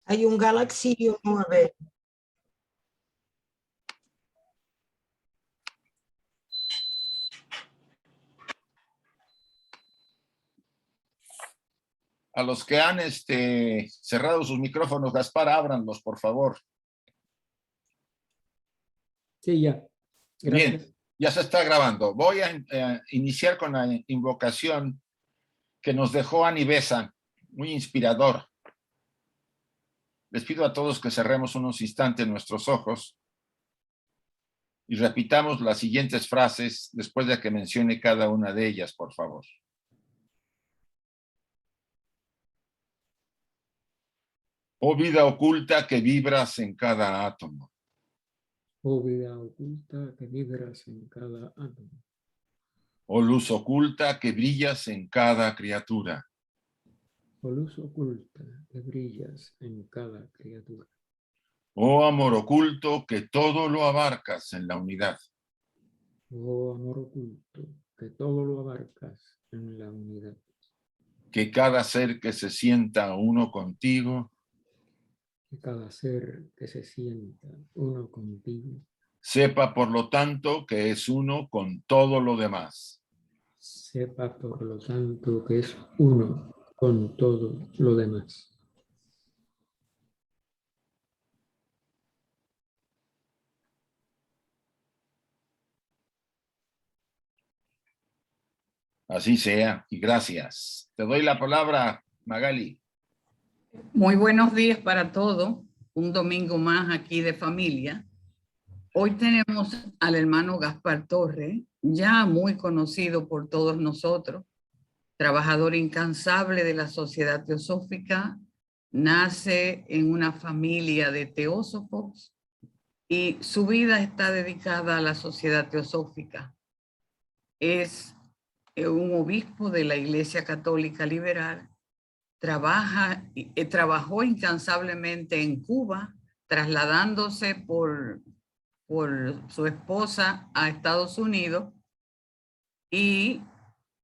Hay un Galaxy y un 9. A los que han cerrado sus micrófonos, Gaspar, ábranlos, por favor. Sí, ya. Gracias. Bien, ya se está grabando. Voy a iniciar con la invocación que nos dejó Ani Besa, muy inspirador. Les pido a todos que cerremos unos instantes nuestros ojos y repitamos las siguientes frases después de que mencione cada una de ellas, por favor. Oh vida oculta que vibras en cada átomo. Oh vida oculta que vibras en cada átomo. Oh luz oculta que brillas en cada criatura. Oh luz oculta que brillas en cada criatura. Oh amor oculto que todo lo abarcas en la unidad. Oh amor oculto que todo lo abarcas en la unidad. Que cada ser que se sienta uno contigo Que cada ser que se sienta uno contigo sepa por lo tanto que es uno con todo lo demás. sepa por lo tanto que es uno con todo lo demás. Así sea, y gracias. Te doy la palabra, Magali. Muy buenos días para todos. Un domingo más aquí de familia. Hoy tenemos al hermano Gaspar Torres, ya muy conocido por todos nosotros, trabajador incansable de la Sociedad Teosófica, nace en una familia de teósofos y su vida está dedicada a la Sociedad Teosófica. Es un obispo de la Iglesia Católica Liberal. Trabajó incansablemente en Cuba, trasladándose por su esposa a Estados Unidos y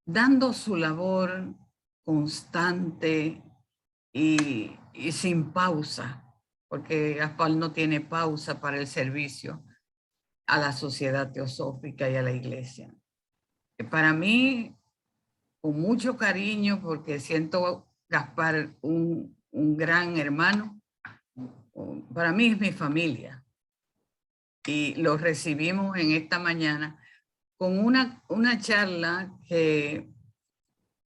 dando su labor constante y sin pausa, porque Gaspar no tiene pausa para el servicio a la Sociedad Teosófica y a la Iglesia. Para mí, con mucho cariño, porque siento Gaspar un gran hermano. Para mí es mi familia. Y lo recibimos en esta mañana con una charla que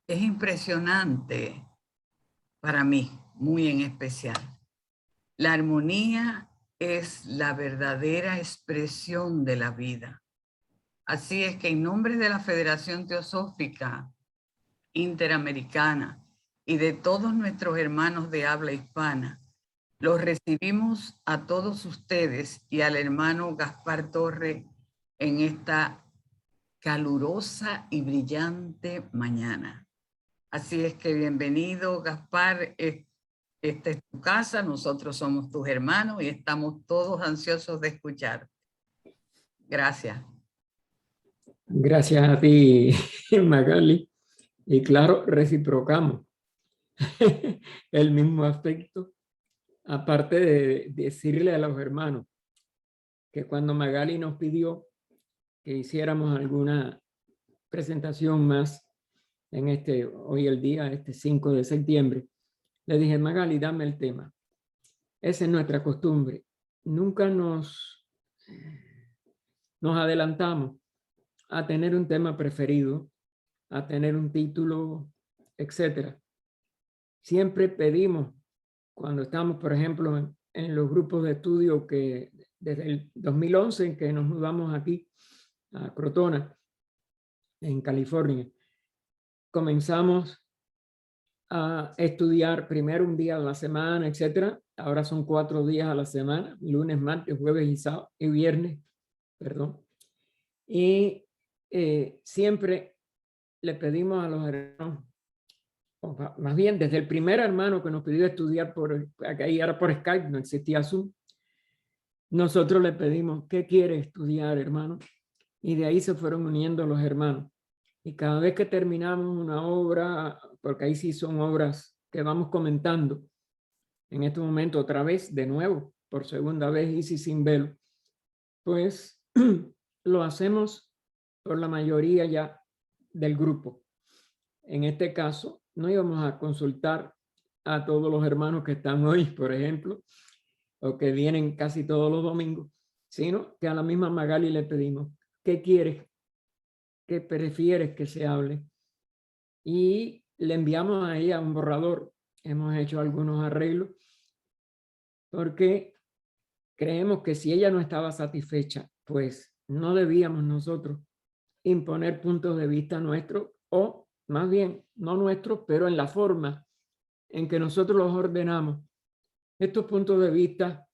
es impresionante para mí, muy en especial. La armonía es la verdadera expresión de la vida. Así es que en nombre de la Federación Teosófica Interamericana y de todos nuestros hermanos de habla hispana, los recibimos a todos ustedes y al hermano Gaspar Torres en esta calurosa y brillante mañana. Así es que bienvenido, Gaspar. Esta es tu casa, nosotros somos tus hermanos y estamos todos ansiosos de escuchar. Gracias. Gracias a ti, Magali. Y claro, reciprocamos el mismo aspecto. Aparte de decirle a los hermanos que cuando Magali nos pidió que hiciéramos alguna presentación más en hoy el día, 5 de septiembre, le dije, Magali, dame el tema. Esa es nuestra costumbre. Nunca nos adelantamos a tener un tema preferido, a tener un título, etcétera. Siempre pedimos, cuando estamos, por ejemplo, en los grupos de estudio que desde el 2011 en que nos mudamos aquí a Crotona, en California, comenzamos a estudiar primero un día a la semana, etcétera. Ahora son 4 días a la semana, lunes, martes, jueves y sábado y viernes, perdón. Y siempre le pedimos a los hermanos, o más bien desde el primer hermano que nos pidió estudiar ahí era por Skype, no existía Zoom, nosotros le pedimos, ¿qué quiere estudiar, hermano? Y de ahí se fueron uniendo los hermanos. Y cada vez que terminamos una obra, porque ahí sí son obras que vamos comentando, en este momento otra vez, de nuevo, por segunda vez, Isis sin velo, pues lo hacemos por la mayoría ya del grupo. En este caso, no íbamos a consultar a todos los hermanos que están hoy, por ejemplo, o que vienen casi todos los domingos, sino que a la misma Magali le pedimos, ¿qué quieres? ¿Qué prefieres que se hable? Y le enviamos a ella un borrador. Hemos hecho algunos arreglos porque creemos que si ella no estaba satisfecha, pues no debíamos nosotros imponer puntos de vista nuestros, o más bien no nuestros, pero en la forma en que nosotros los ordenamos. Estos puntos de vista,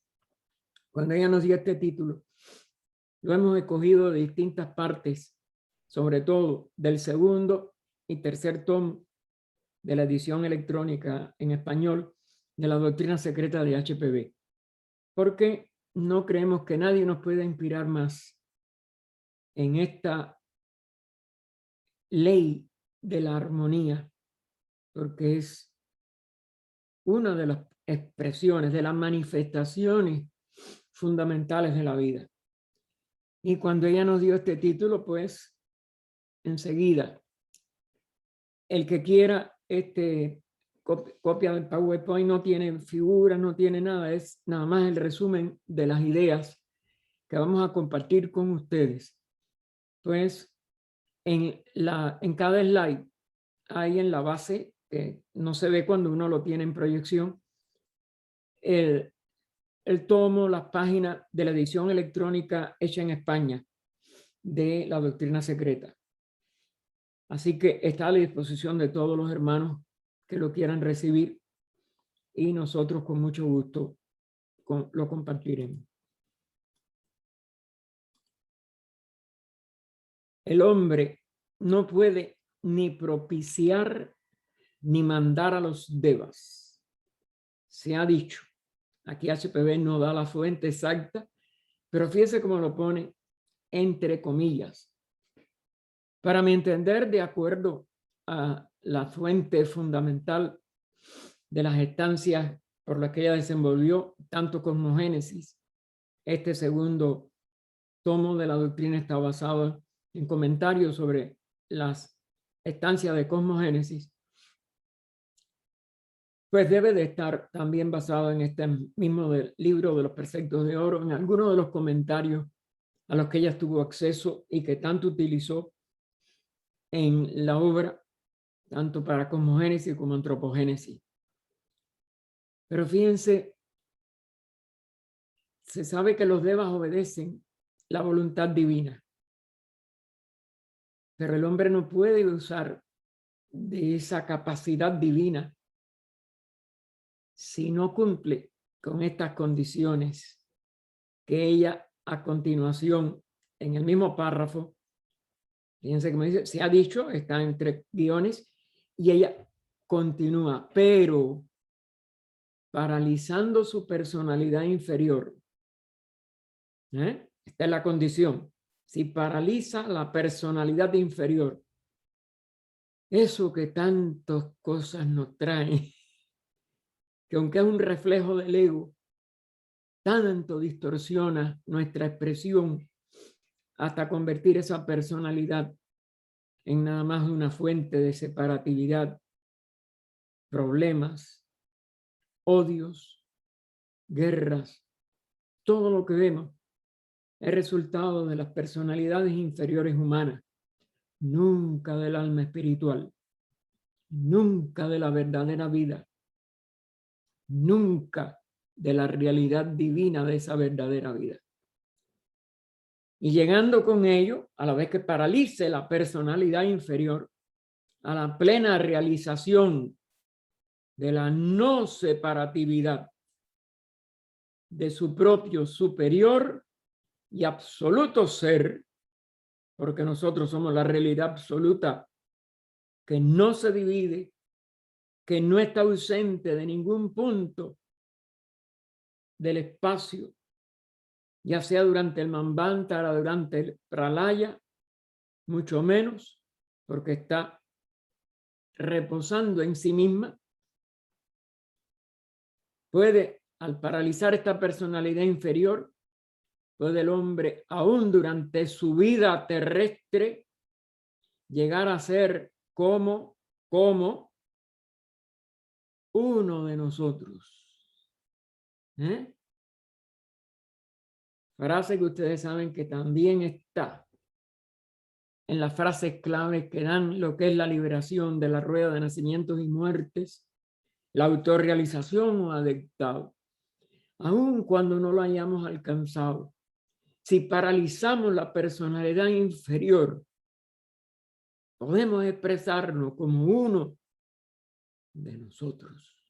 cuando ella nos dio este título, lo hemos escogido de distintas partes, sobre todo del segundo y tercer tomo de la edición electrónica en español de la doctrina secreta de HPB, porque no creemos que nadie nos pueda inspirar más en esta ley de la armonía, porque es una de las expresiones, de las manifestaciones fundamentales de la vida. Y cuando ella nos dio este título, pues enseguida, el que quiera copia del PowerPoint, no tiene figuras, no tiene nada, es nada más el resumen de las ideas que vamos a compartir con ustedes. Pues en cada slide, ahí en la base, que no se ve cuando uno lo tiene en proyección, el tomo, las páginas de la edición electrónica hecha en España de la doctrina secreta. Así que está a la disposición de todos los hermanos que lo quieran recibir, y nosotros con mucho gusto lo compartiremos. El hombre no puede ni propiciar ni mandar a los devas. Se ha dicho, aquí HPB no da la fuente exacta, pero fíjese cómo lo pone entre comillas. Para mi entender, de acuerdo a la fuente fundamental de las estancias por las que ella desenvolvió, tanto Cosmogénesis, este segundo tomo de la doctrina está basado en comentarios sobre las estancias de Cosmogénesis, pues debe de estar también basado en este mismo libro de los preceptos de oro, en algunos de los comentarios a los que ella tuvo acceso y que tanto utilizó en la obra, tanto para Cosmogénesis como Antropogénesis. Pero fíjense, se sabe que los devas obedecen la voluntad divina, pero el hombre no puede usar de esa capacidad divina si no cumple con estas condiciones que ella a continuación en el mismo párrafo, fíjense que me dice, se ha dicho, está entre guiones, y ella continúa, pero paralizando su personalidad inferior. Esta es la condición. Si paraliza la personalidad inferior, eso que tantas cosas nos trae, que aunque es un reflejo del ego, tanto distorsiona nuestra expresión hasta convertir esa personalidad en nada más una fuente de separatividad, problemas, odios, guerras. Todo lo que vemos es resultado de las personalidades inferiores humanas, nunca del alma espiritual, nunca de la verdadera vida, nunca de la realidad divina de esa verdadera vida. Y llegando con ello, a la vez que paralice la personalidad inferior, a la plena realización de la no separatividad de su propio superior y absoluto ser, porque nosotros somos la realidad absoluta que no se divide, que no está ausente de ningún punto del espacio, ya sea durante el Manvantara, durante el Pralaya, mucho menos, porque está reposando en sí misma. puede, al paralizar esta personalidad inferior, puede el hombre, aún durante su vida terrestre, llegar a ser como uno de nosotros. Frase que ustedes saben que también está en las frases claves que dan lo que es la liberación de la rueda de nacimientos y muertes, la autorrealización o adaptado. Aun cuando no lo hayamos alcanzado, si paralizamos la personalidad inferior, podemos expresarnos como uno de nosotros,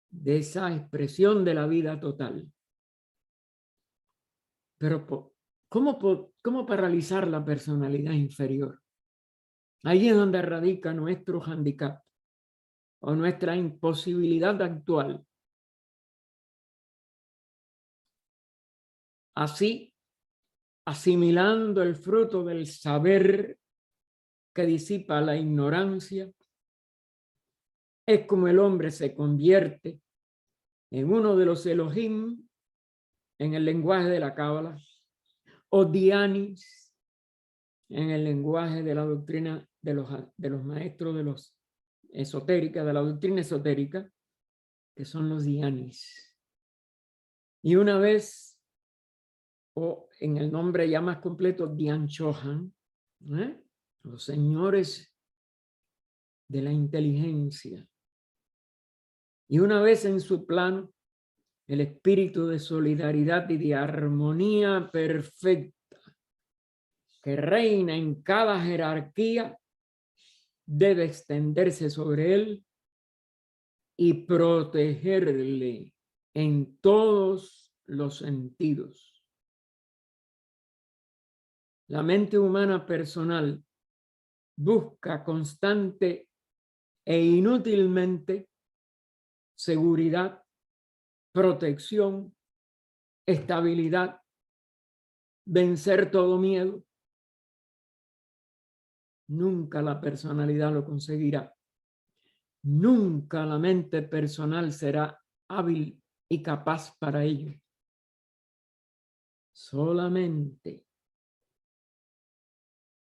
de esa expresión de la vida total. Pero ¿cómo paralizar la personalidad inferior? Ahí es donde radica nuestro handicap o nuestra imposibilidad actual. Así, asimilando el fruto del saber que disipa la ignorancia, es como el hombre se convierte en uno de los Elohim en el lenguaje de la Cábala, o Dianis en el lenguaje de la doctrina de los maestros de los esotérica, de la doctrina esotérica, que son los Dianis. Y una vez, o en el nombre ya más completo, Dian Chohan, los señores de la inteligencia. Y una vez en su plano, el espíritu de solidaridad y de armonía perfecta que reina en cada jerarquía debe extenderse sobre él y protegerle en todos los sentidos. La mente humana personal busca constante e inútilmente seguridad, protección, estabilidad, vencer todo miedo. Nunca la personalidad lo conseguirá. Nunca la mente personal será hábil y capaz para ello. Solamente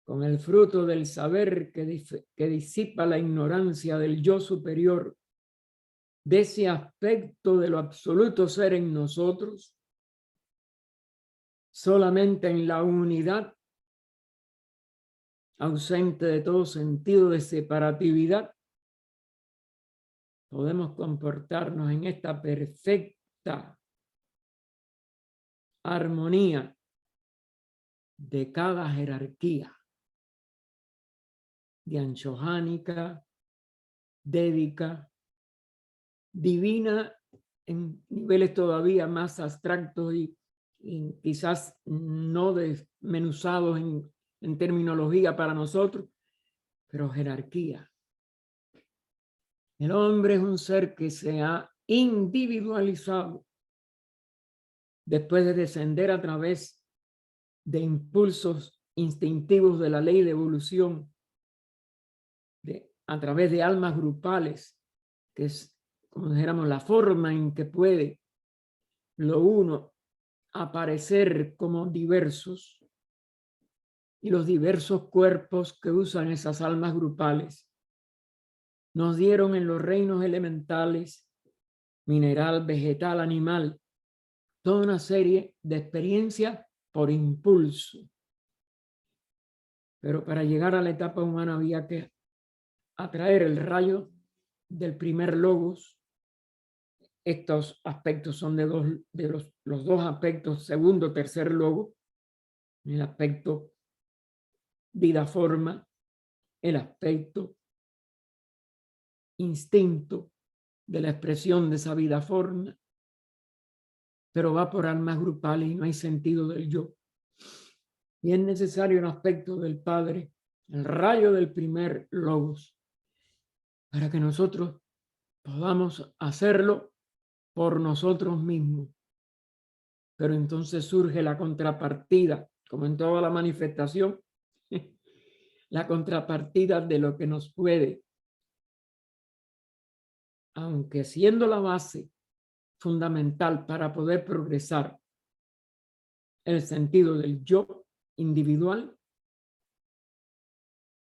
con el fruto del saber que disipa la ignorancia del yo superior, de ese aspecto de lo absoluto ser en nosotros, solamente en la unidad, ausente de todo sentido de separatividad, podemos comportarnos en esta perfecta armonía de cada jerarquía, dianchohánica, dédica, divina en niveles todavía más abstractos y quizás no desmenuzados en terminología para nosotros, pero jerarquía. El hombre es un ser que se ha individualizado después de descender a través de impulsos instintivos de la ley de evolución, a través de almas grupales, que es, como dijéramos, la forma en que puede lo uno aparecer como diversos y los diversos cuerpos que usan esas almas grupales nos dieron en los reinos elementales, mineral, vegetal, animal, toda una serie de experiencias por impulso. Pero para llegar a la etapa humana había que atraer el rayo del primer logos. Estos aspectos son de los dos aspectos, segundo, tercer logo, el aspecto vida-forma, el aspecto instinto de la expresión de esa vida-forma, pero va por almas grupales y no hay sentido del yo. Y es necesario un aspecto del Padre, el rayo del primer logos, para que nosotros podamos hacerlo por nosotros mismos. Pero entonces surge la contrapartida, como en toda la manifestación, la contrapartida de lo que nos puede, aunque siendo la base fundamental para poder progresar el sentido del yo individual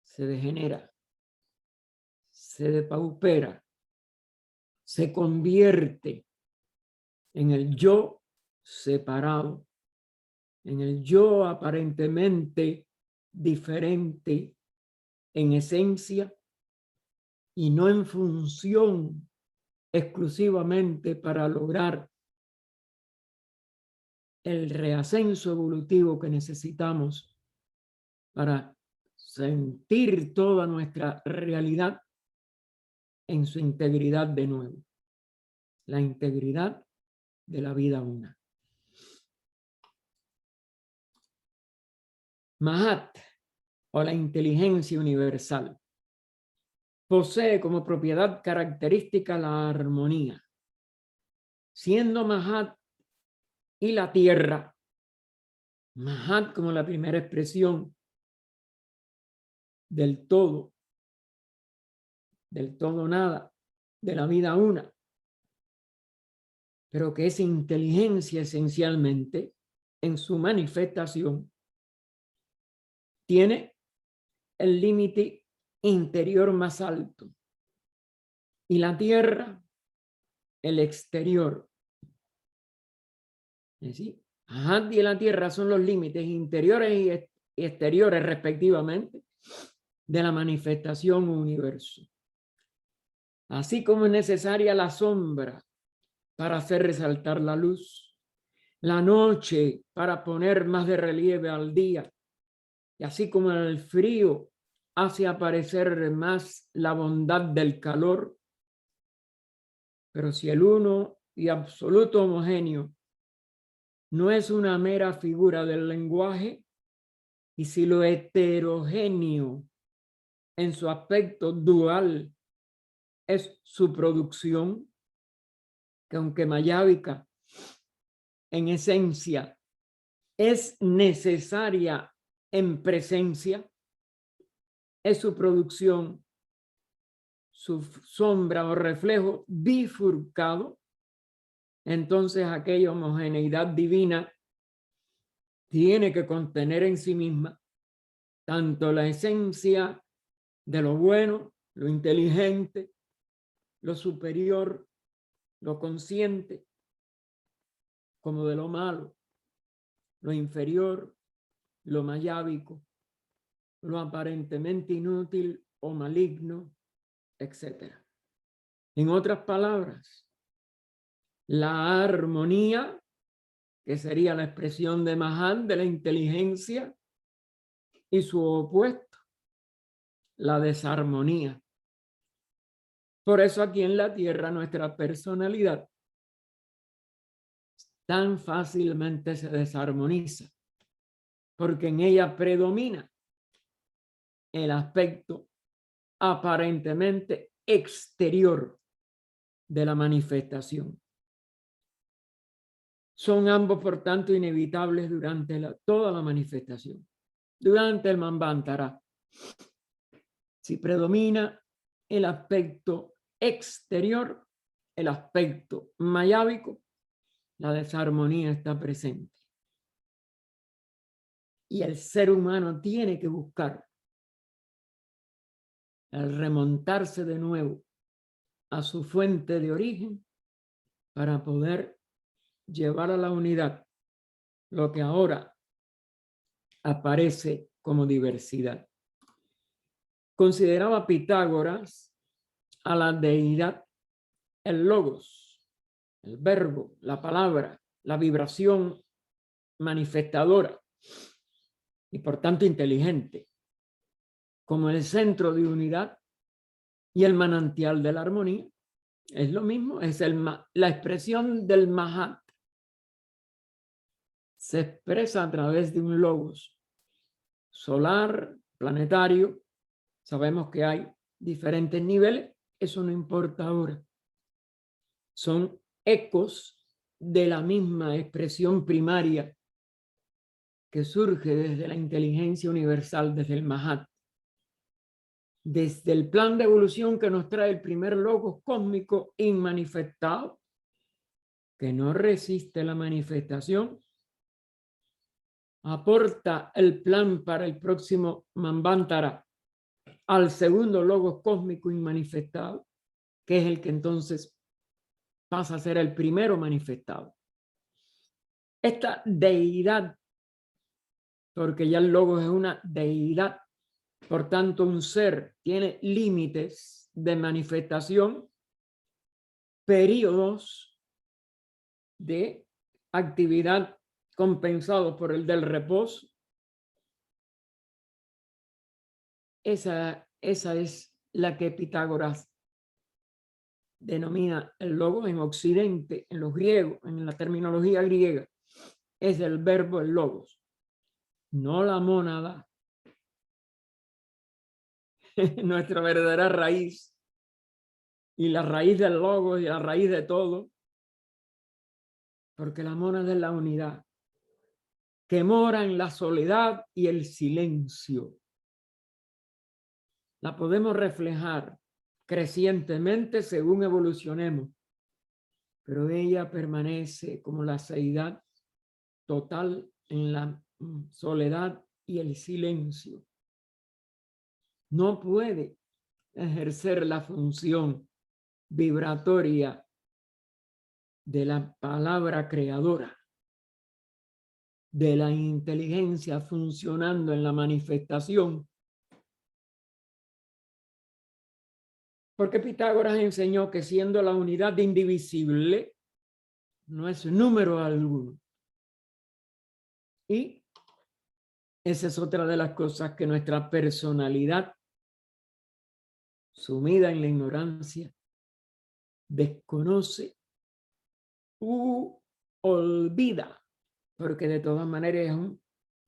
se degenera, se depaupera, se convierte en el yo separado, en el yo aparentemente diferente en esencia y no en función exclusivamente para lograr el reascenso evolutivo que necesitamos para sentir toda nuestra realidad en su integridad de nuevo, la integridad de la vida una. Mahat, o la inteligencia universal, posee como propiedad característica la armonía, siendo Mahat y la tierra, Mahat como la primera expresión del todo nada, de la vida una, pero que es inteligencia esencialmente en su manifestación, tiene el límite interior más alto y la tierra el exterior. Es decir, Mahat y la tierra son los límites interiores y exteriores respectivamente de la manifestación universo. Así como es necesaria la sombra para hacer resaltar la luz, la noche para poner más de relieve al día, y así como el frío hace aparecer más la bondad del calor, pero si el uno y absoluto homogéneo no es una mera figura del lenguaje, y si lo heterogéneo en su aspecto dual es su producción, que aunque mayábica en esencia es necesaria en presencia, es su producción, su sombra o reflejo bifurcado, entonces aquella homogeneidad divina tiene que contener en sí misma tanto la esencia de lo bueno, lo inteligente, lo superior, lo consciente, como de lo malo, lo inferior, lo mayábico, lo aparentemente inútil o maligno, etc. En otras palabras, la armonía, que sería la expresión de Mahat, de la inteligencia, y su opuesto, la desarmonía. Por eso aquí en la tierra nuestra personalidad tan fácilmente se desarmoniza, porque en ella predomina el aspecto aparentemente exterior de la manifestación. Son ambos, por tanto, inevitables durante toda la manifestación. Durante el Manvantara, si predomina el aspecto exterior, el aspecto mayábico, la desarmonía está presente. Y el ser humano tiene que buscar el remontarse de nuevo a su fuente de origen para poder llevar a la unidad lo que ahora aparece como diversidad. Consideraba Pitágoras a la deidad, el logos, el verbo, la palabra, la vibración manifestadora y por tanto inteligente, como el centro de unidad y el manantial de la armonía. Es lo mismo, es la expresión del Mahat. Se expresa a través de un logos solar, planetario. Sabemos que hay diferentes niveles, eso no importa ahora. Son ecos de la misma expresión primaria que surge desde la inteligencia universal, desde el Mahat. Desde el plan de evolución que nos trae el primer logos cósmico inmanifestado, que no resiste la manifestación, aporta el plan para el próximo Manvantara al segundo logos cósmico inmanifestado, que es el que entonces pasa a ser el primero manifestado. Esta deidad, porque ya el logos es una deidad, por tanto un ser tiene límites de manifestación, periodos de actividad compensados por el del reposo. Esa es la que Pitágoras denomina el logos en Occidente, en los griegos, en la terminología griega. Es el verbo el logos, no la mónada, nuestra verdadera raíz, y la raíz del logos y la raíz de todo, porque la mónada es la unidad que mora en la soledad y el silencio. La podemos reflejar crecientemente según evolucionemos, pero ella permanece como la seidad total en la soledad y el silencio. No puede ejercer la función vibratoria de la palabra creadora, de la inteligencia funcionando en la manifestación. Porque Pitágoras enseñó que siendo la unidad indivisible, no es número alguno. Y esa es otra de las cosas que nuestra personalidad, sumida en la ignorancia, desconoce u olvida, porque de todas maneras es un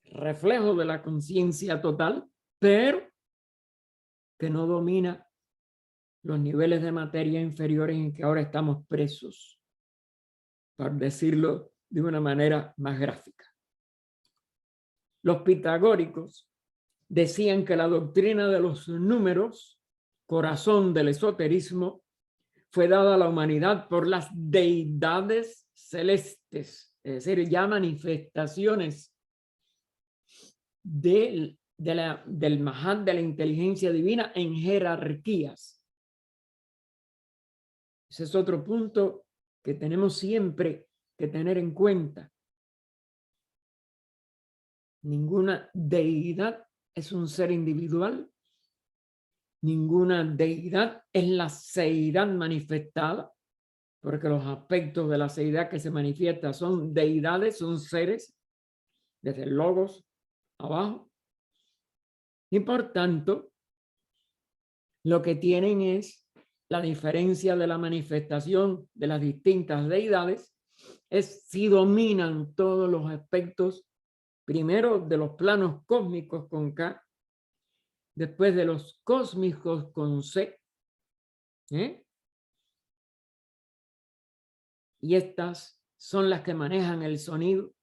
reflejo de la conciencia total, pero que no domina los niveles de materia inferiores en que ahora estamos presos, por decirlo de una manera más gráfica. Los pitagóricos decían que la doctrina de los números, corazón del esoterismo, fue dada a la humanidad por las deidades celestes, es decir, ya manifestaciones del Mahat, de la inteligencia divina en jerarquías. Ese es otro punto que tenemos siempre que tener en cuenta. Ninguna deidad es un ser individual. Ninguna deidad es la seidad manifestada, porque los aspectos de la seidad que se manifiesta son deidades, son seres, desde el logos abajo. Y por tanto, lo que tienen es la diferencia de la manifestación de las distintas deidades, es si dominan todos los aspectos, primero de los planos cósmicos con K, después de los cósmicos con C, y estas son las que manejan el sonido,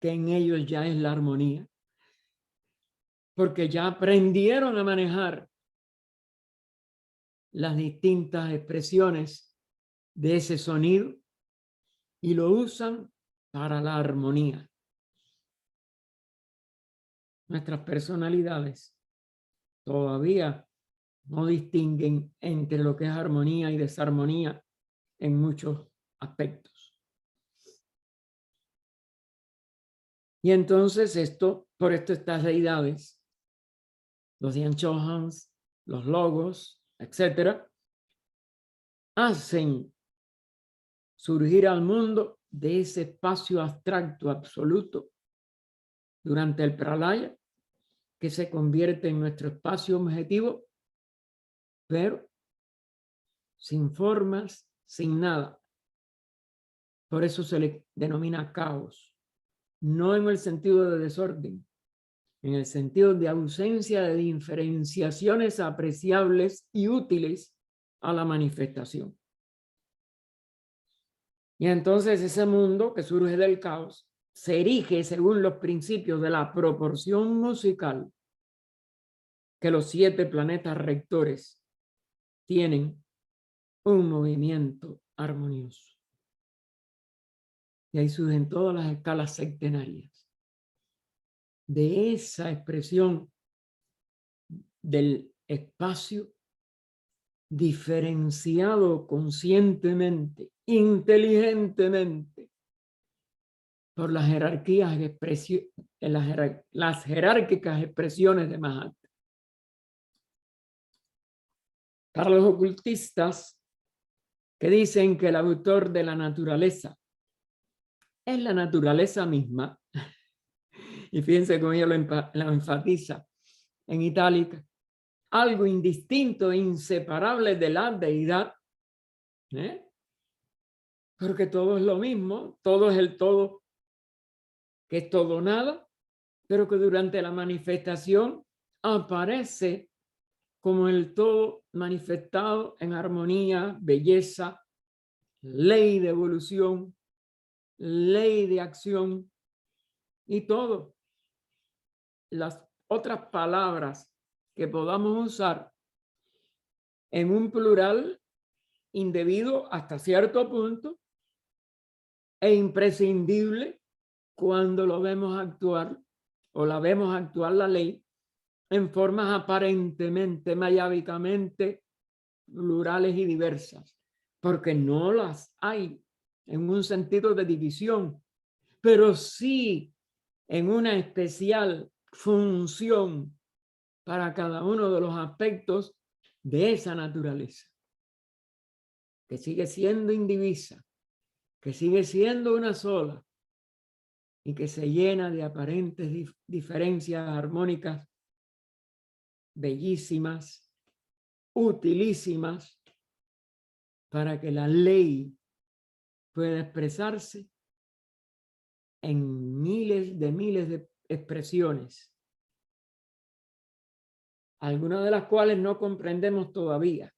que en ellos ya es la armonía, porque ya aprendieron a manejar las distintas expresiones de ese sonido y lo usan para la armonía. Nuestras personalidades todavía no distinguen entre lo que es armonía y desarmonía en muchos aspectos. Y entonces por esto estas deidades, los Dian Chohans, los logos, etcétera, hacen surgir al mundo de ese espacio abstracto absoluto durante el pralaya, que se convierte en nuestro espacio objetivo, pero sin formas, sin nada. Por eso se le denomina caos, no en el sentido de desorden, en el sentido de ausencia de diferenciaciones apreciables y útiles a la manifestación. Y entonces ese mundo que surge del caos se erige según los principios de la proporción musical que los 7 planetas rectores tienen un movimiento armonioso. Y ahí surgen todas las escalas septenarias. De esa expresión del espacio diferenciado conscientemente, inteligentemente, por las jerarquías, las jerárquicas expresiones de más alto. Para los ocultistas que dicen que el autor de la naturaleza es la naturaleza misma, y fíjense cómo ella lo enfatiza en itálica, algo indistinto e inseparable de la deidad, porque todo es lo mismo, todo es el todo, que es todo nada, pero que durante la manifestación aparece como el todo manifestado en armonía, belleza, ley de evolución, ley de acción y todo. Las otras palabras que podamos usar en un plural indebido hasta cierto punto e imprescindible cuando lo vemos actuar o la vemos actuar la ley en formas aparentemente, mayábicamente plurales y diversas, porque no las hay en un sentido de división, pero sí en una especial función para cada uno de los aspectos de esa naturaleza, que sigue siendo indivisa, que sigue siendo una sola y que se llena de aparentes diferencias armónicas bellísimas, utilísimas, para que la ley pueda expresarse en miles de expresiones, algunas de las cuales no comprendemos todavía,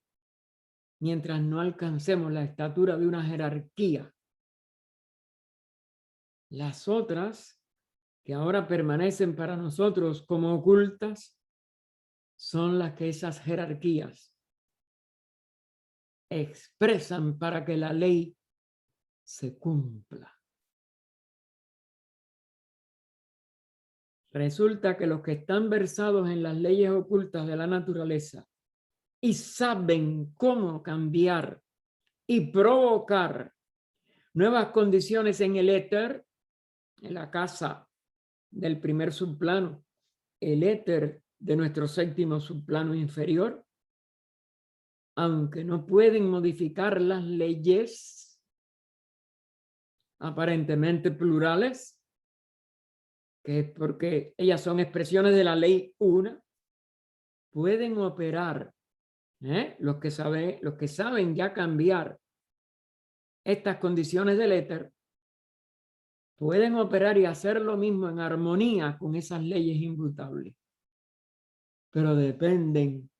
mientras no alcancemos la estatura de una jerarquía. Las otras, que ahora permanecen para nosotros como ocultas, son las que esas jerarquías expresan para que la ley se cumpla. Resulta que los que están versados en las leyes ocultas de la naturaleza y saben cómo cambiar y provocar nuevas condiciones en el éter, en la casa del primer subplano, el éter de nuestro séptimo subplano inferior, aunque no pueden modificar las leyes aparentemente plurales, que es porque ellas son expresiones de la ley una, pueden operar, los que saben ya cambiar estas condiciones del éter, pueden operar y hacer lo mismo en armonía con esas leyes inmutables, pero dependen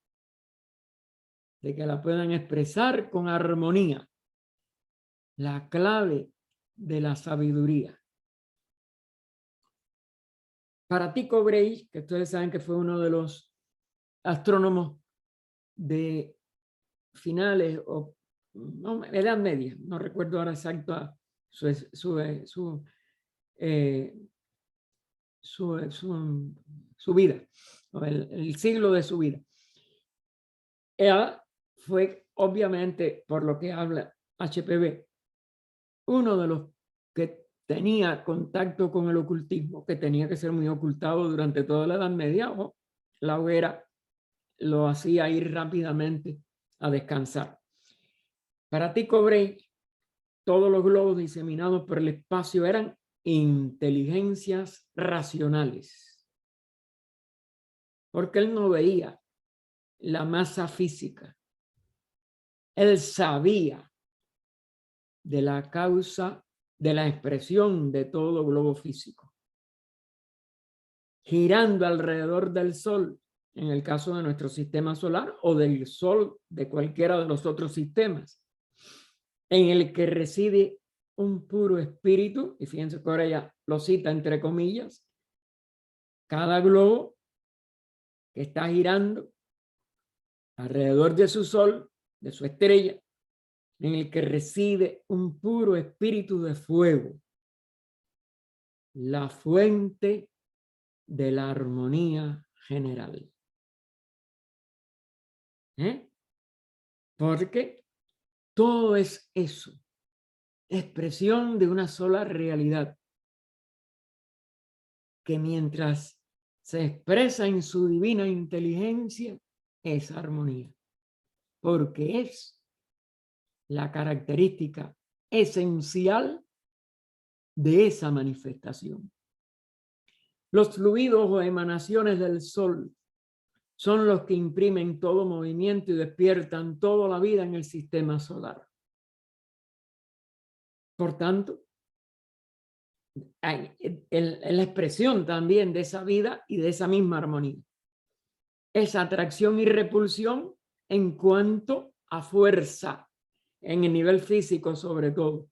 de que la puedan expresar con armonía, la clave de la sabiduría. Para Tycho Brahe, que ustedes saben que fue uno de los astrónomos de finales o no, Edad Media, no recuerdo ahora exacto su vida, o el siglo de su vida. Ella fue, obviamente, por lo que habla HPB, uno de los que tenía contacto con el ocultismo, que tenía que ser muy ocultado durante toda la Edad Media, o la hoguera lo hacía ir rápidamente a descansar. Para Tycho Brahe, todos los globos diseminados por el espacio eran inteligencias racionales, porque él no veía la masa física. Él sabía de la causa de la expresión de todo globo físico, girando alrededor del Sol, en el caso de nuestro sistema solar, o del Sol de cualquiera de los otros sistemas, en el que reside un puro espíritu, y fíjense que ahora ella lo cita entre comillas, cada globo que está girando alrededor de su Sol, de su estrella, en el que reside un puro espíritu de fuego, la fuente de la armonía general. Porque todo es eso, expresión de una sola realidad, que mientras se expresa en su divina inteligencia, es armonía, porque es la característica esencial de esa manifestación. Los fluidos o emanaciones del sol son los que imprimen todo movimiento y despiertan toda la vida en el sistema solar. Por tanto, en la expresión también de esa vida y de esa misma armonía. Esa atracción y repulsión en cuanto a fuerza, en el nivel físico sobre todo,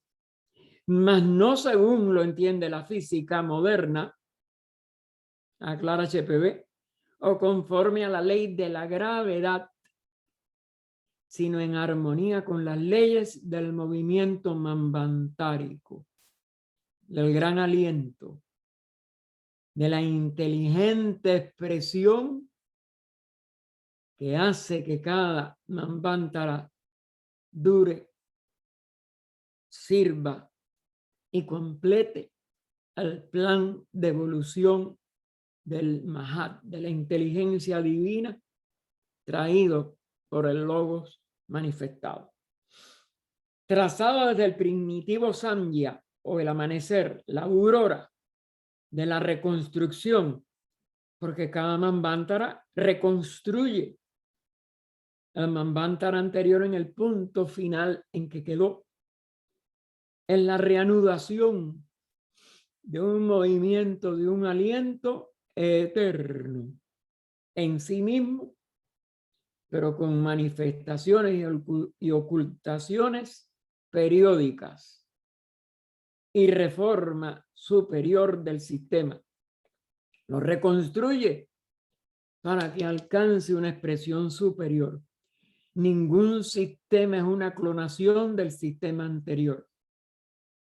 mas no según lo entiende la física moderna, aclara HPB, o conforme a la ley de la gravedad, sino en armonía con las leyes del movimiento manvantárico, del gran aliento, de la inteligente expresión que hace que cada manvantara dure, sirva y complete el plan de evolución del Mahat, de la inteligencia divina traído por el Logos manifestado. Trazado desde el primitivo Samya o el amanecer, la aurora de la reconstrucción, porque cada manvantara reconstruye el manvantara anterior en el punto final en que quedó, en la reanudación de un movimiento, de un aliento eterno en sí mismo, pero con manifestaciones y ocultaciones periódicas y reforma superior del sistema. Lo reconstruye para que alcance una expresión superior. Ningún sistema es una clonación del sistema anterior.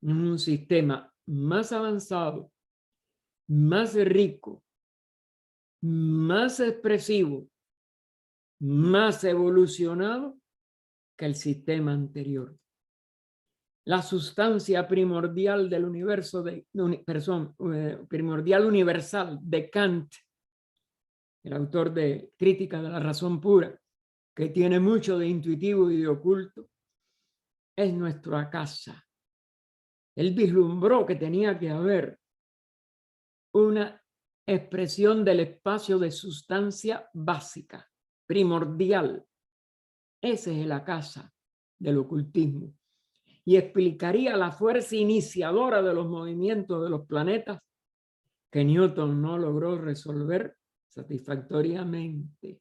Es un sistema más avanzado, más rico, más expresivo, más evolucionado que el sistema anterior. La sustancia primordial del universo, primordial universal de Kant, el autor de Crítica de la Razón Pura, que tiene mucho de intuitivo y de oculto, es nuestra casa. Él vislumbró que tenía que haber una expresión del espacio de sustancia básica, primordial. Esa es la casa del ocultismo. Y explicaría la fuerza iniciadora de los movimientos de los planetas que Newton no logró resolver satisfactoriamente.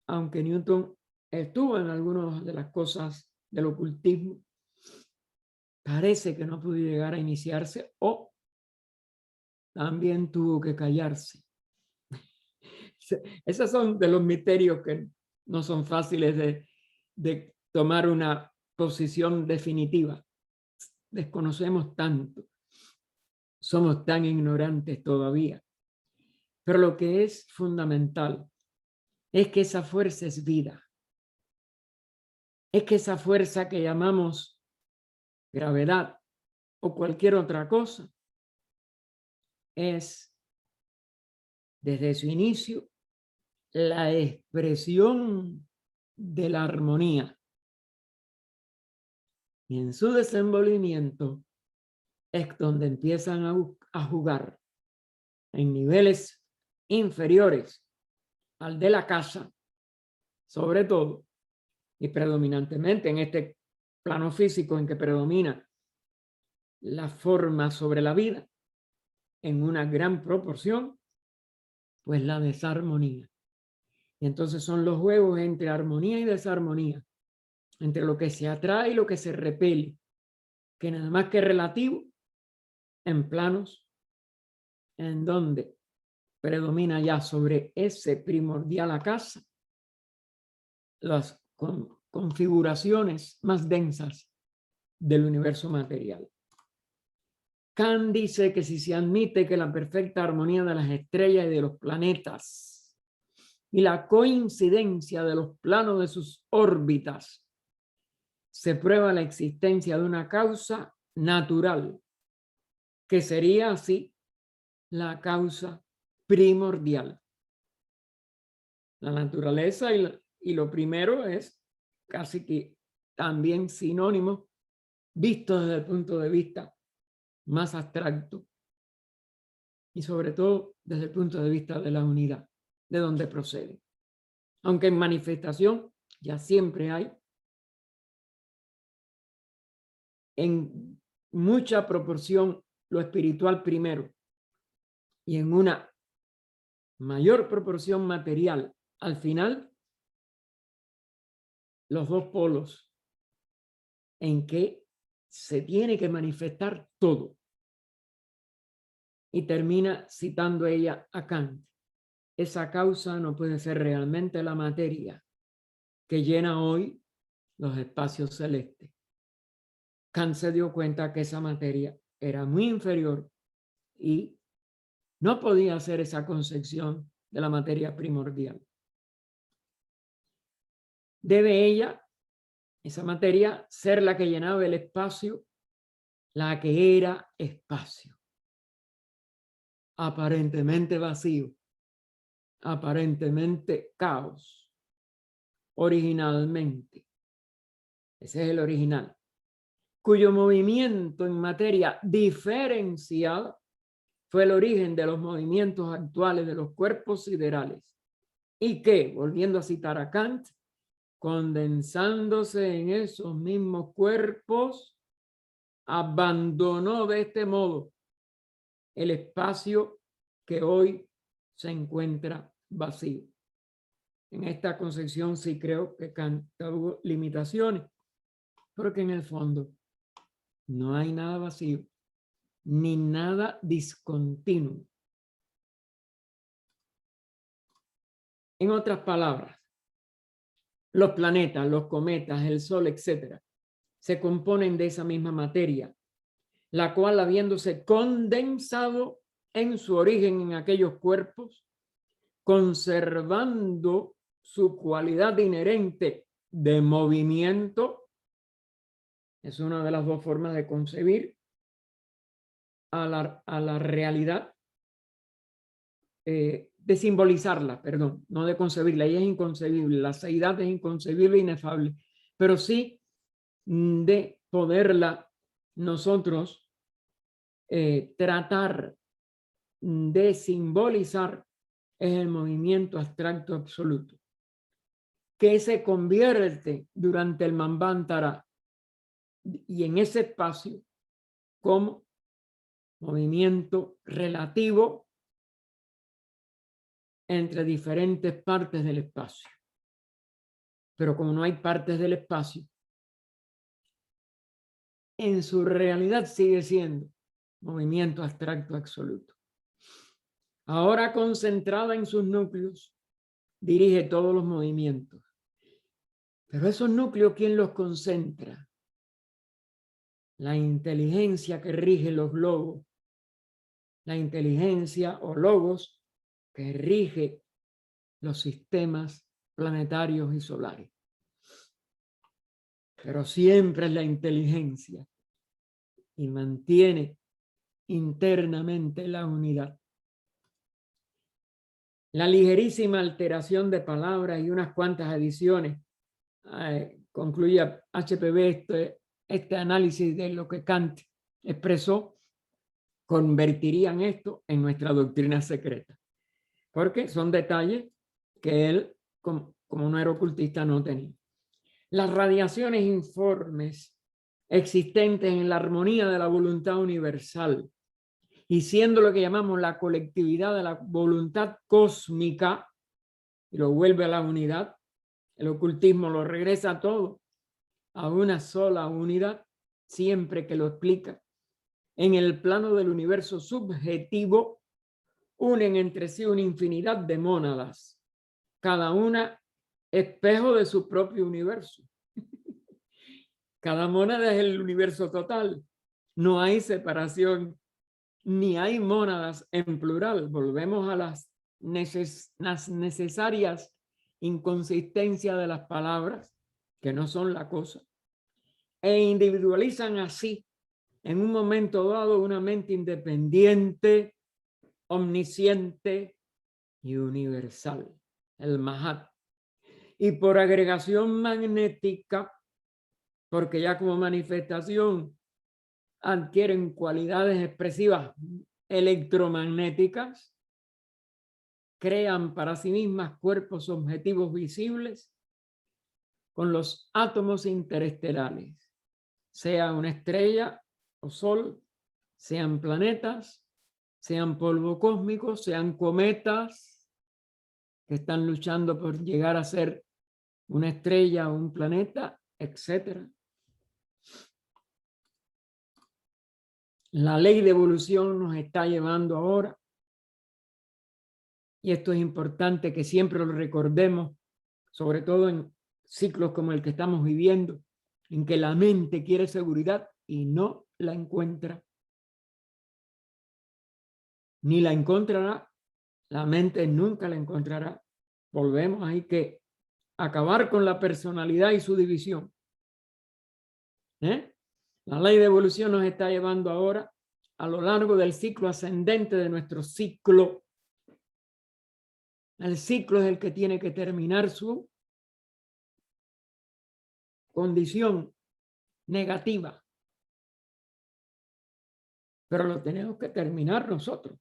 Aunque Newton estuvo en algunas de las cosas del ocultismo, parece que no pudo llegar a iniciarse o también tuvo que callarse. Esos son de los misterios que no son fáciles de tomar una posición definitiva. Desconocemos tanto. Somos tan ignorantes todavía. Pero lo que es fundamental es que esa fuerza es vida. Es que esa fuerza que llamamos gravedad o cualquier otra cosa es, desde su inicio, la expresión de la armonía. Y en su desenvolvimiento es donde empiezan a jugar en niveles inferiores al de la casa, sobre todo, y predominantemente en este plano físico en que predomina la forma sobre la vida, en una gran proporción, pues la desarmonía. Y entonces son los juegos entre armonía y desarmonía, entre lo que se atrae y lo que se repele, que nada más que relativo en planos en donde predomina ya sobre ese primordial acasa las configuraciones más densas del universo material. Kant dice que si se admite que la perfecta armonía de las estrellas y de los planetas y la coincidencia de los planos de sus órbitas, se prueba la existencia de una causa natural, que sería así la causa primordial. La naturaleza y lo primero es casi que también sinónimo, visto desde el punto de vista más abstracto y sobre todo desde el punto de vista de la unidad, de donde procede. Aunque en manifestación ya siempre hay en mucha proporción lo espiritual primero y en una mayor proporción material al final, los dos polos en que se tiene que manifestar todo. Y termina citando ella a Kant. Esa causa no puede ser realmente la materia que llena hoy los espacios celestes. Kant se dio cuenta que esa materia era muy inferior y no podía hacer esa concepción de la materia primordial. Debe ella, esa materia, ser la que llenaba el espacio, la que era espacio. Aparentemente vacío, aparentemente caos, originalmente. Ese es el original, cuyo movimiento en materia diferencial fue el origen de los movimientos actuales de los cuerpos siderales y que, volviendo a citar a Kant, condensándose en esos mismos cuerpos, abandonó de este modo el espacio que hoy se encuentra vacío. En esta concepción sí creo que Kant tuvo limitaciones, porque en el fondo no hay nada vacío, ni nada discontinuo. En otras palabras, los planetas, los cometas, el Sol, etcétera, se componen de esa misma materia, la cual, habiéndose condensado en su origen en aquellos cuerpos, conservando su cualidad inherente de movimiento, es una de las dos formas de concebir a la realidad, de simbolizarla, perdón, no de concebirla. Ella es inconcebible, la seidad es inconcebible e inefable, pero sí de poderla nosotros tratar de simbolizar, es el movimiento abstracto absoluto, que se convierte durante el Manvantara y en ese espacio como movimiento relativo entre diferentes partes del espacio. Pero como no hay partes del espacio, en su realidad sigue siendo movimiento abstracto absoluto. Ahora concentrada en sus núcleos, dirige todos los movimientos. Pero esos núcleos, ¿quién los concentra? La inteligencia que rige los logos, la inteligencia o logos que rige los sistemas planetarios y solares. Pero siempre es la inteligencia y mantiene internamente la unidad. La ligerísima alteración de palabras y unas cuantas adiciones, concluye HPB este análisis de lo que Kant expresó, convertirían esto en nuestra doctrina secreta. Porque son detalles que él, como no era ocultista, no tenía. Las radiaciones informes existentes en la armonía de la voluntad universal y siendo lo que llamamos la colectividad de la voluntad cósmica, y lo vuelve a la unidad, el ocultismo lo regresa a todo, a una sola unidad, siempre que lo explica. En el plano del universo subjetivo, unen entre sí una infinidad de mónadas, cada una espejo de su propio universo. Cada mónada es el universo total. No hay separación, ni hay mónadas en plural. Volvemos a las necesarias inconsistencias de las palabras, que no son la cosa, e individualizan así, en un momento dado, una mente independiente, omnisciente y universal, el Mahat. Y por agregación magnética, porque ya como manifestación adquieren cualidades expresivas electromagnéticas, crean para sí mismas cuerpos objetivos visibles con los átomos interestelares, sea una estrella o sol, sean planetas, sean polvo cósmico, sean cometas que están luchando por llegar a ser una estrella o un planeta, etc. La ley de evolución nos está llevando ahora, y esto es importante que siempre lo recordemos, sobre todo en ciclos como el que estamos viviendo, en que la mente quiere seguridad y no la encuentra. Ni la encontrará, la mente nunca la encontrará. Volvemos, hay que acabar con la personalidad y su división. La ley de evolución nos está llevando ahora a lo largo del ciclo ascendente de nuestro ciclo. El ciclo es el que tiene que terminar su condición negativa. Pero lo tenemos que terminar nosotros,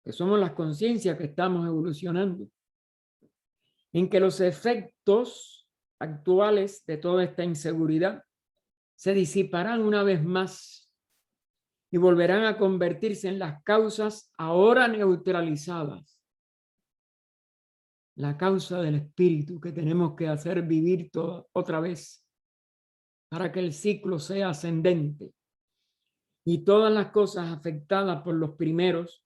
que somos las conciencias que estamos evolucionando, en que los efectos actuales de toda esta inseguridad se disiparán una vez más y volverán a convertirse en las causas ahora neutralizadas. La causa del espíritu que tenemos que hacer vivir otra vez para que el ciclo sea ascendente y todas las cosas afectadas por los primeros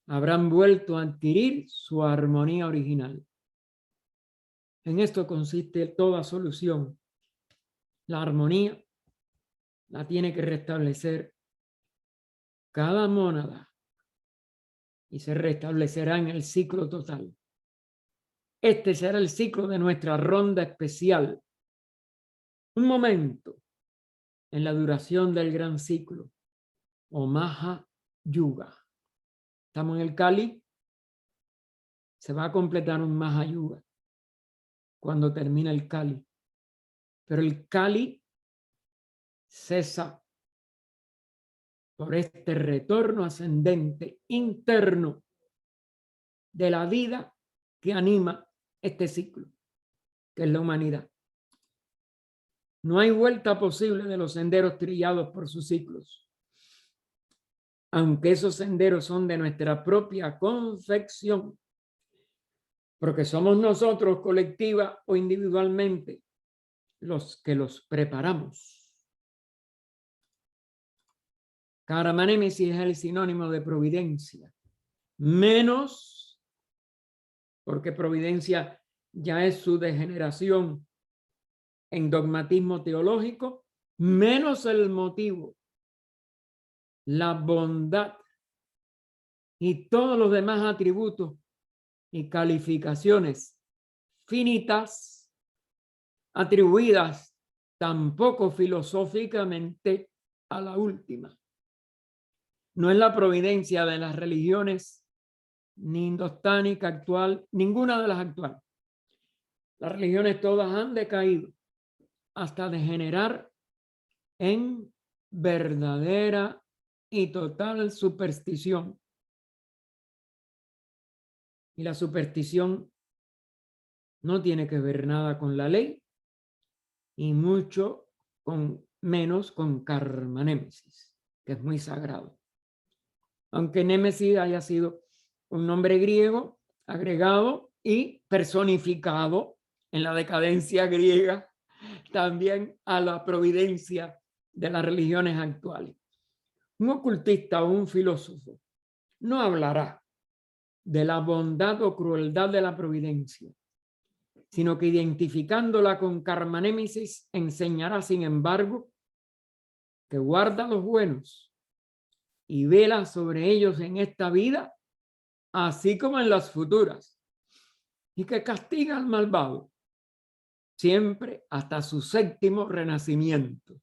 habrán vuelto a adquirir su armonía original. En esto consiste toda solución. La armonía la tiene que restablecer cada mónada y se restablecerá en el ciclo total. Este será el ciclo de nuestra ronda especial. Un momento en la duración del gran ciclo, o Maha Yuga. Estamos en el Kali, se va a completar un Maha Yuga cuando termina el Kali. Pero el Kali cesa por este retorno ascendente interno de la vida que anima este ciclo, que es la humanidad. No hay vuelta posible de los senderos trillados por sus ciclos, aunque esos senderos son de nuestra propia confección, porque somos nosotros colectiva o individualmente los que los preparamos. Karmanémesis es el sinónimo de providencia, menos porque providencia ya es su degeneración en dogmatismo teológico, menos el motivo, la bondad y todos los demás atributos y calificaciones finitas atribuidas tampoco filosóficamente a la última. No es la providencia de las religiones ni indostánica actual, ninguna de las actuales. Las religiones todas han decaído hasta degenerar en verdadera y total superstición. Y la superstición no tiene que ver nada con la ley y mucho menos con Karmanémesis, que es muy sagrado. Aunque Némesis haya sido un nombre griego agregado y personificado en la decadencia griega también a la providencia de las religiones actuales. Un ocultista o un filósofo no hablará de la bondad o crueldad de la providencia, sino que identificándola con karmanémesis enseñará, sin embargo, que guarda los buenos y vela sobre ellos en esta vida, así como en las futuras, y que castiga al malvado, siempre hasta su séptimo renacimiento.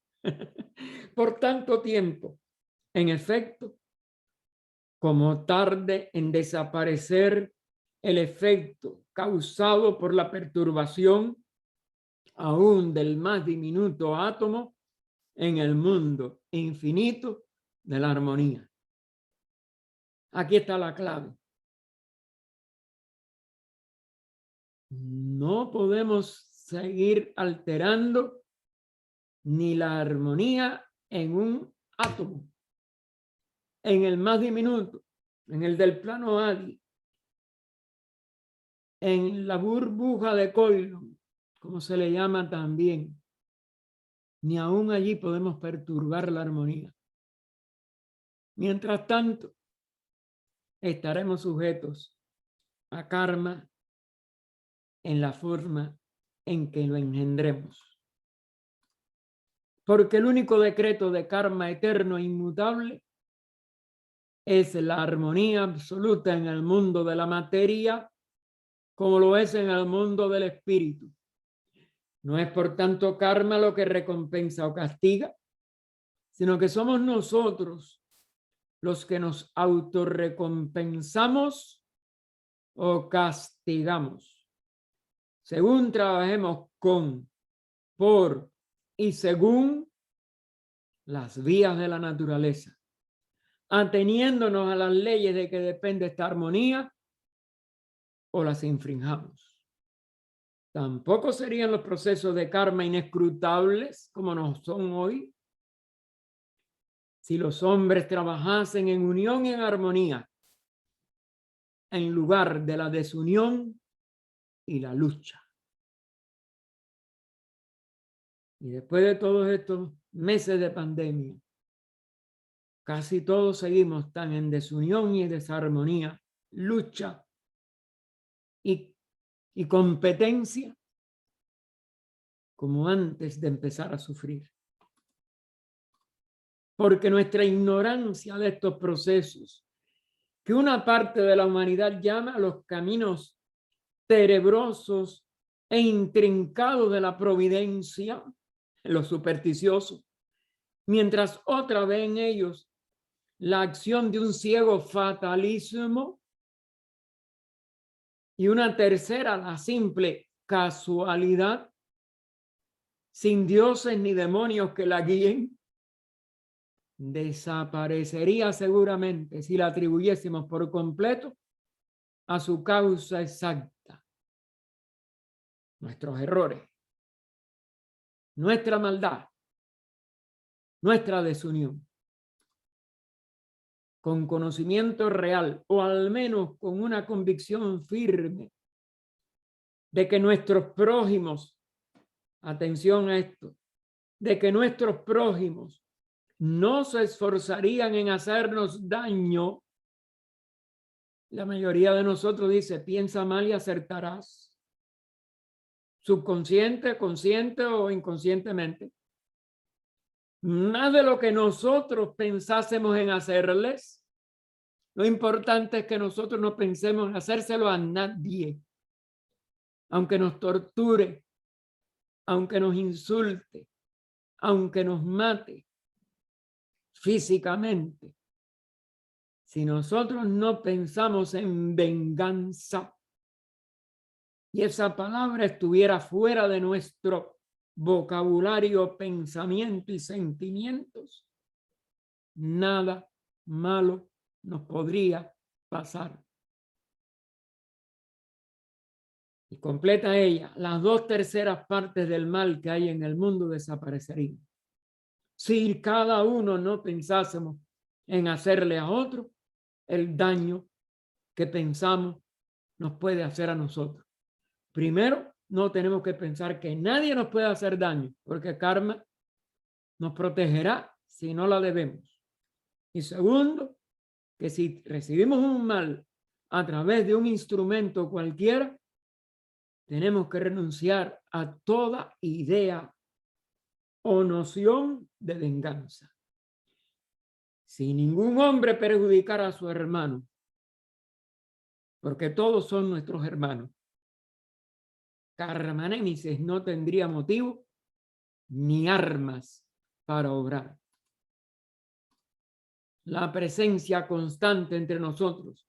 Por tanto tiempo, en efecto, como tarde en desaparecer el efecto causado por la perturbación aún del más diminuto átomo en el mundo infinito de la armonía. Aquí está la clave. No podemos seguir alterando ni la armonía en un átomo, en el más diminuto, en el del plano Adi, en la burbuja de Coilon, como se le llama también. Ni aún allí podemos perturbar la armonía. Mientras tanto, estaremos sujetos a karma en la forma en que lo engendremos. Porque el único decreto de karma eterno e inmutable es la armonía absoluta en el mundo de la materia, como lo es en el mundo del espíritu. No es por tanto karma lo que recompensa o castiga, sino que somos nosotros los que nos autorrecompensamos o castigamos, según trabajemos con, por y según las vías de la naturaleza, ateniéndonos a las leyes de que depende esta armonía o las infringamos. Tampoco serían los procesos de karma inescrutables como nos son hoy si los hombres trabajasen en unión y en armonía en lugar de la desunión y la lucha. Y después de todos estos meses de pandemia, casi todos seguimos tan en desunión y desarmonía, lucha y competencia como antes de empezar a sufrir. Porque nuestra ignorancia de estos procesos, que una parte de la humanidad llama los caminos tenebrosos e intrincados de la providencia, los supersticiosos, mientras otra ve en ellos la acción de un ciego fatalismo y una tercera la simple casualidad, sin dioses ni demonios que la guíen, desaparecería seguramente si la atribuyésemos por completo a su causa exacta. Nuestros errores, nuestra maldad, nuestra desunión. Con conocimiento real o al menos con una convicción firme de que nuestros prójimos, atención a esto, de que nuestros prójimos no se esforzarían en hacernos daño, la mayoría de nosotros dice, piensa mal y acertarás. Subconsciente, consciente o inconscientemente. Más de lo que nosotros pensásemos en hacerles, lo importante es que nosotros no pensemos en hacérselo a nadie. Aunque nos torture, aunque nos insulte, aunque nos mate físicamente. Si nosotros no pensamos en venganza y esa palabra estuviera fuera de nuestro vocabulario, pensamiento y sentimientos, nada malo nos podría pasar. Y completa ella, las 2/3 partes del mal que hay en el mundo desaparecerían. Si cada uno no pensásemos en hacerle a otro el daño que pensamos nos puede hacer a nosotros. Primero, no tenemos que pensar que nadie nos puede hacer daño, porque karma nos protegerá si no la debemos. Y segundo, que si recibimos un mal a través de un instrumento cualquiera, tenemos que renunciar a toda idea o noción de venganza. Si ningún hombre perjudicara a su hermano, porque todos son nuestros hermanos, Karmanémisis no tendría motivo ni armas para obrar. La presencia constante entre nosotros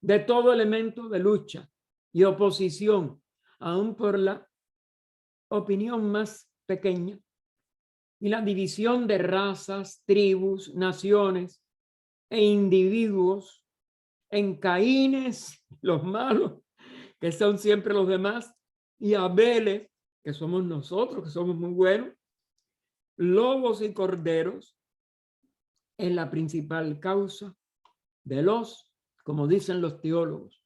de todo elemento de lucha y oposición, aún por la opinión más pequeña, y la división de razas, tribus, naciones e individuos en Caínes, los malos, que son siempre los demás, y Abeles, que somos nosotros, que somos muy buenos, lobos y corderos, es la principal causa de los, como dicen los teólogos,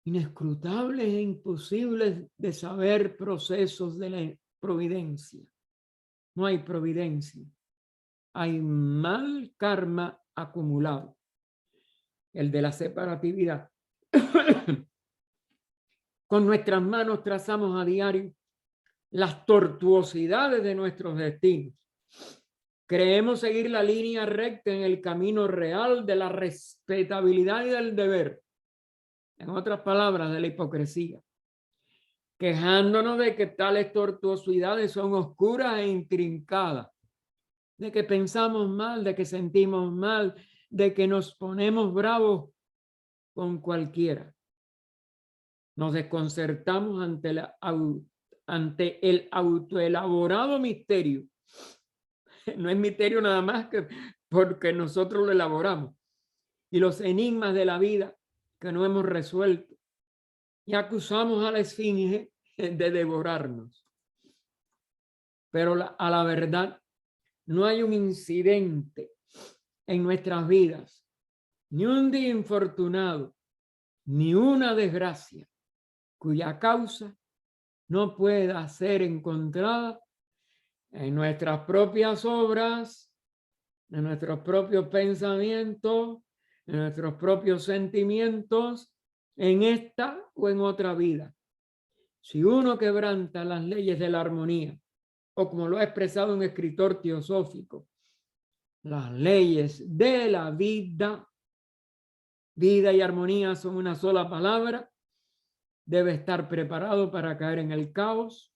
inescrutables e imposibles de saber procesos de la providencia. No hay providencia, hay mal karma acumulado, el de la separatividad. Con nuestras manos trazamos a diario las tortuosidades de nuestros destinos. Creemos seguir la línea recta en el camino real de la respetabilidad y del deber. En otras palabras, de la hipocresía. Quejándonos de que tales tortuosidades son oscuras e intrincadas. De que pensamos mal, de que sentimos mal, de que nos ponemos bravos con cualquiera. Nos desconcertamos ante el autoelaborado misterio. No es misterio nada más que porque nosotros lo elaboramos. Y los enigmas de la vida que no hemos resuelto. Y acusamos a la esfinge de devorarnos. Pero a la verdad, no hay un incidente en nuestras vidas, ni un día infortunado, ni una desgracia, cuya causa no pueda ser encontrada en nuestras propias obras, en nuestros propios pensamientos, en nuestros propios sentimientos, en esta o en otra vida. Si uno quebranta las leyes de la armonía, o como lo ha expresado un escritor teosófico, las leyes de la vida, vida y armonía son una sola palabra, debe estar preparado para caer en el caos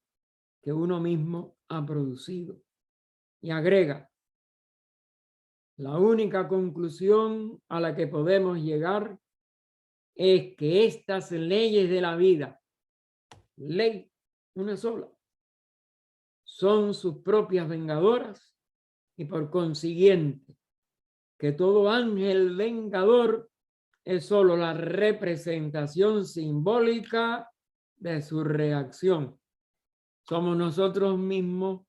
que uno mismo ha producido. Y agrega, la única conclusión a la que podemos llegar es que estas leyes de la vida, ley, una sola, son sus propias vengadoras y por consiguiente que todo ángel vengador es solo la representación simbólica de su reacción. Somos nosotros mismos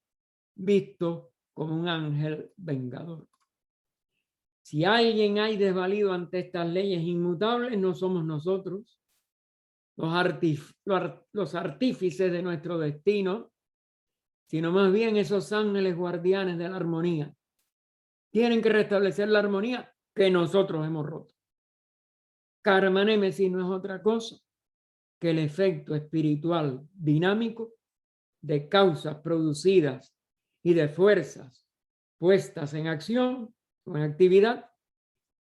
vistos como un ángel vengador. Si alguien hay desvalido ante estas leyes inmutables, no somos nosotros, los artífices de nuestro destino, sino más bien esos ángeles guardianes de la armonía. Tienen que restablecer la armonía que nosotros hemos roto. Karmanémesis no es otra cosa que el efecto espiritual dinámico de causas producidas y de fuerzas puestas en acción o en actividad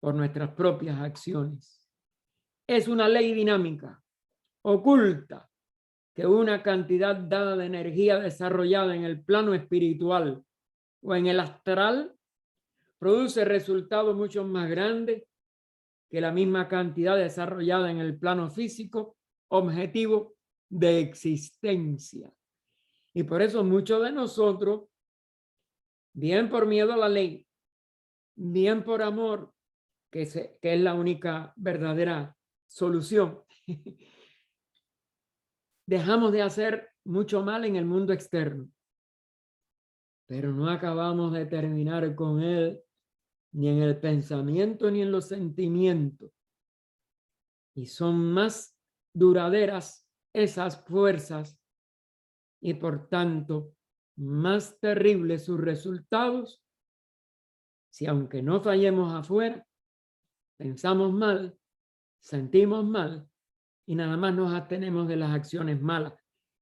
por nuestras propias acciones. Es una ley dinámica, oculta, que una cantidad dada de energía desarrollada en el plano espiritual o en el astral produce resultados mucho más grandes que la misma cantidad desarrollada en el plano físico objetivo de existencia. Y por eso muchos de nosotros, bien por miedo a la ley, bien por amor, que es la única verdadera solución, dejamos de hacer mucho mal en el mundo externo, pero no acabamos de terminar con él ni en el pensamiento ni en los sentimientos. Y son más duraderas esas fuerzas y por tanto más terribles sus resultados si aunque no fallemos afuera, pensamos mal, sentimos mal y nada más nos abstenemos de las acciones malas,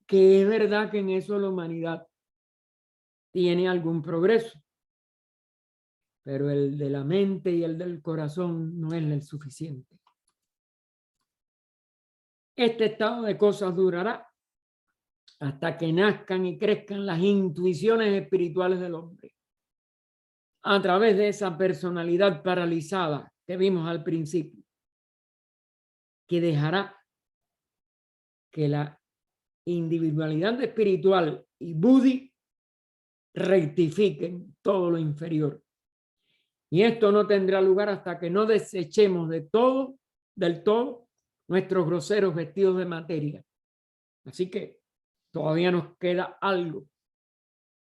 que es verdad que en eso la humanidad tiene algún progreso, pero el de la mente y el del corazón no es el suficiente. Este estado de cosas durará hasta que nazcan y crezcan las intuiciones espirituales del hombre, a través de esa personalidad paralizada que vimos al principio, que dejará que la individualidad espiritual y Buddhi rectifiquen todo lo inferior. Y esto no tendrá lugar hasta que no desechemos del todo, nuestros groseros vestidos de materia. Así que todavía nos queda algo.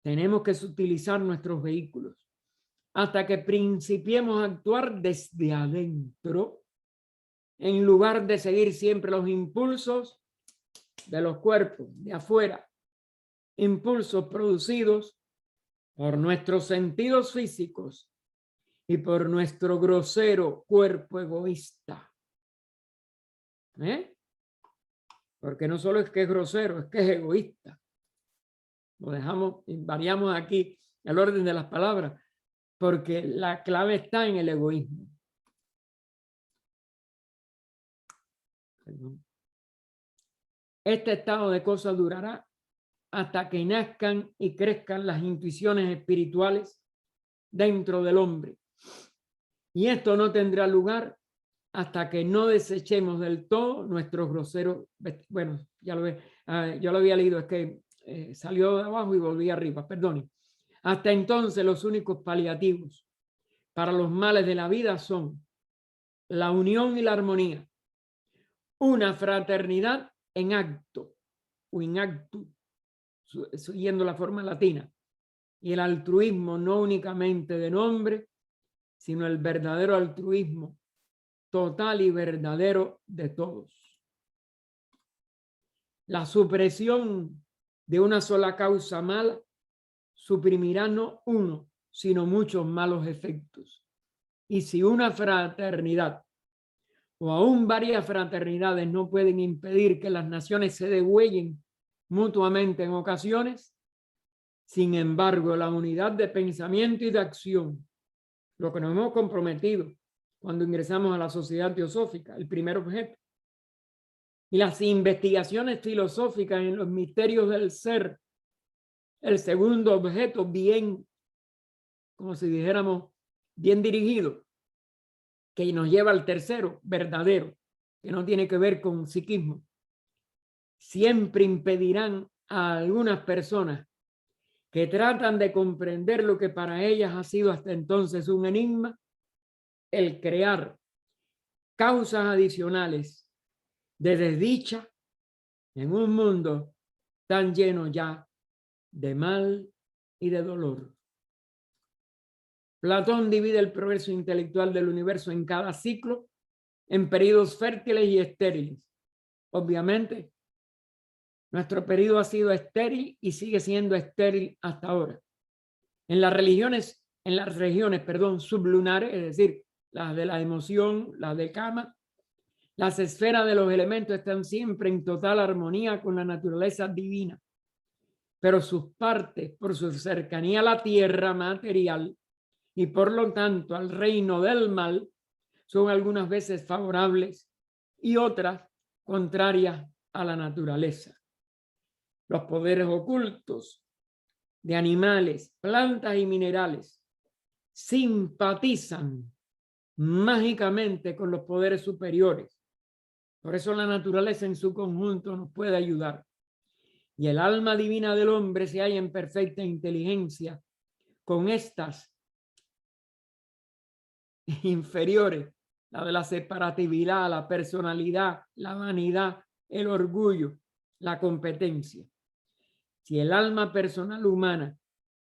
Tenemos que utilizar nuestros vehículos hasta que principiemos a actuar desde adentro, en lugar de seguir siempre los impulsos de los cuerpos de afuera, impulsos producidos por nuestros sentidos físicos y por nuestro grosero cuerpo egoísta. Porque no solo es que es grosero, es que es egoísta. Lo dejamos, variamos aquí el orden de las palabras, porque la clave está en el egoísmo. Perdón. Este estado de cosas durará hasta que nazcan y crezcan las intuiciones espirituales dentro del hombre. Y esto no tendrá lugar hasta que no desechemos del todo nuestros groseros. Bueno, ya yo lo había leído, es que salió de abajo y volví arriba, perdone. Hasta entonces los únicos paliativos para los males de la vida son la unión y la armonía, una fraternidad en acto o in actu, siguiendo la forma latina, y el altruismo no únicamente de nombre, sino el verdadero altruismo total y verdadero de todos. La supresión de una sola causa mala suprimirá no uno, sino muchos malos efectos. Y si una fraternidad o aún varias fraternidades no pueden impedir que las naciones se degüellen mutuamente en ocasiones, sin embargo, la unidad de pensamiento y de acción, lo que nos hemos comprometido cuando ingresamos a la sociedad teosófica, el primer objeto, y las investigaciones filosóficas en los misterios del ser, el segundo objeto, bien, como si dijéramos, bien dirigido, que nos lleva al tercero, verdadero, que no tiene que ver con psiquismo, siempre impedirán a algunas personas que tratan de comprender lo que para ellas ha sido hasta entonces un enigma, el crear causas adicionales de desdicha en un mundo tan lleno ya de mal y de dolor. Platón divide el progreso intelectual del universo en cada ciclo en periodos fértiles y estériles. Obviamente, nuestro periodo ha sido estéril y sigue siendo estéril hasta ahora. En las regiones sublunares, es decir, las de la emoción, las de Kama, las esferas de los elementos están siempre en total armonía con la naturaleza divina, pero sus partes, por su cercanía a la tierra material y por lo tanto al reino del mal, son algunas veces favorables y otras contrarias a la naturaleza. Los poderes ocultos de animales, plantas y minerales simpatizan mágicamente con los poderes superiores. Por eso la naturaleza en su conjunto nos puede ayudar. Y el alma divina del hombre se halla en perfecta inteligencia con estas inferiores, la de la separatividad, la personalidad, la vanidad, el orgullo, la competencia. Si el alma personal humana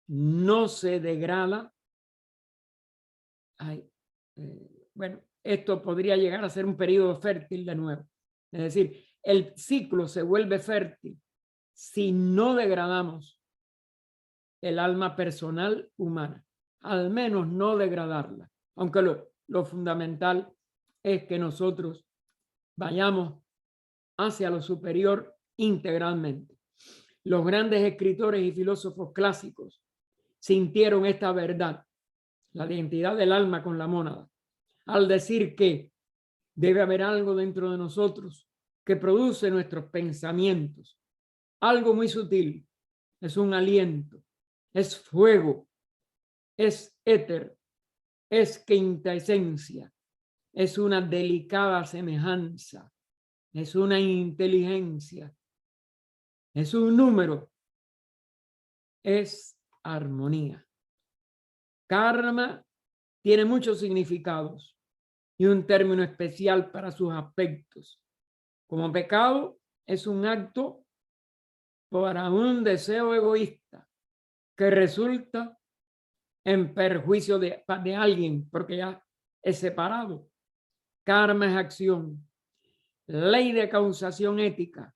no se degrada, bueno, esto podría llegar a ser un periodo fértil de nuevo. Es decir, el ciclo se vuelve fértil si no degradamos el alma personal humana, al menos no degradarla, aunque lo fundamental es que nosotros vayamos hacia lo superior integralmente. Los grandes escritores y filósofos clásicos sintieron esta verdad, la identidad del alma con la mónada, al decir que debe haber algo dentro de nosotros que produce nuestros pensamientos, algo muy sutil, es un aliento, es fuego, es éter, es quintaesencia, es una delicada semejanza, es una inteligencia, es un número, es armonía. Karma tiene muchos significados y un término especial para sus aspectos. Como pecado, es un acto para un deseo egoísta que resulta en perjuicio de alguien porque ya es separado. Karma es acción, ley de causación ética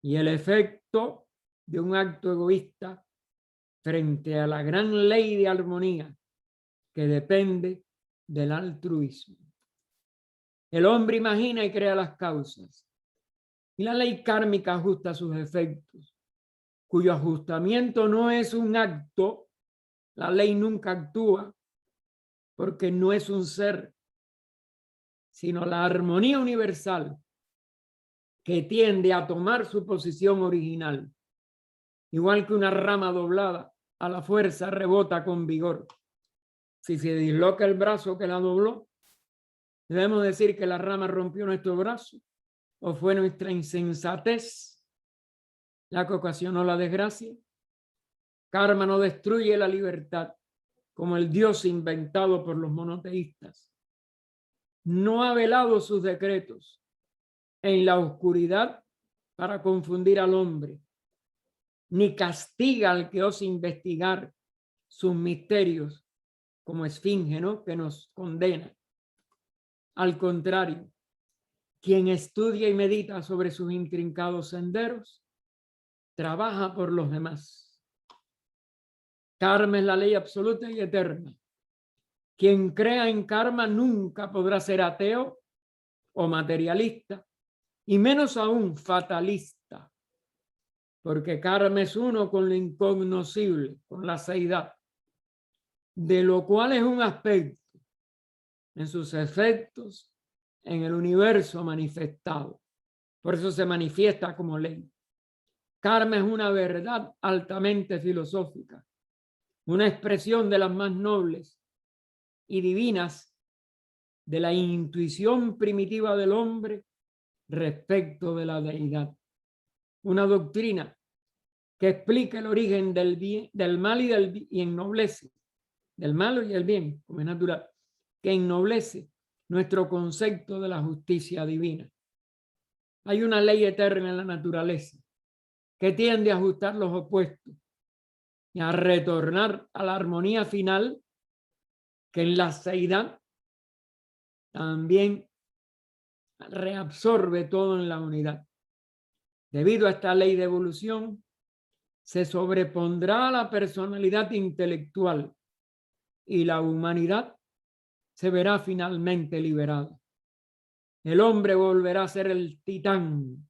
y el efecto de un acto egoísta frente a la gran ley de armonía que depende del altruismo. El hombre imagina y crea las causas y la ley kármica ajusta sus efectos, cuyo ajustamiento no es un acto. La ley nunca actúa porque no es un ser, sino la armonía universal que tiende a tomar su posición original. Igual que una rama doblada a la fuerza rebota con vigor. Si se disloca el brazo que la dobló, debemos decir que la rama rompió nuestro brazo o fue nuestra insensatez la que ocasionó la desgracia. Karma no destruye la libertad como el Dios inventado por los monoteístas. No ha velado sus decretos en la oscuridad para confundir al hombre, ni castiga al que osa investigar sus misterios como esfinge, ¿no?, que nos condena. Al contrario, quien estudia y medita sobre sus intrincados senderos, trabaja por los demás. Karma es la ley absoluta y eterna. Quien crea en karma nunca podrá ser ateo o materialista, y menos aún fatalista, porque karma es uno con lo incognoscible, con la seidad, de lo cual es un aspecto en sus efectos en el universo manifestado. Por eso se manifiesta como ley. Karma es una verdad altamente filosófica, una expresión de las más nobles y divinas de la intuición primitiva del hombre respecto de la deidad. Una doctrina que explica el origen del bien, del mal y ennoblece, del malo y el bien, como es natural, que ennoblece nuestro concepto de la justicia divina. Hay una ley eterna en la naturaleza que tiende a ajustar los opuestos y a retornar a la armonía final que en la seidad también reabsorbe todo en la unidad. Debido a esta ley de evolución, se sobrepondrá la personalidad intelectual y la humanidad se verá finalmente liberada. El hombre volverá a ser el titán,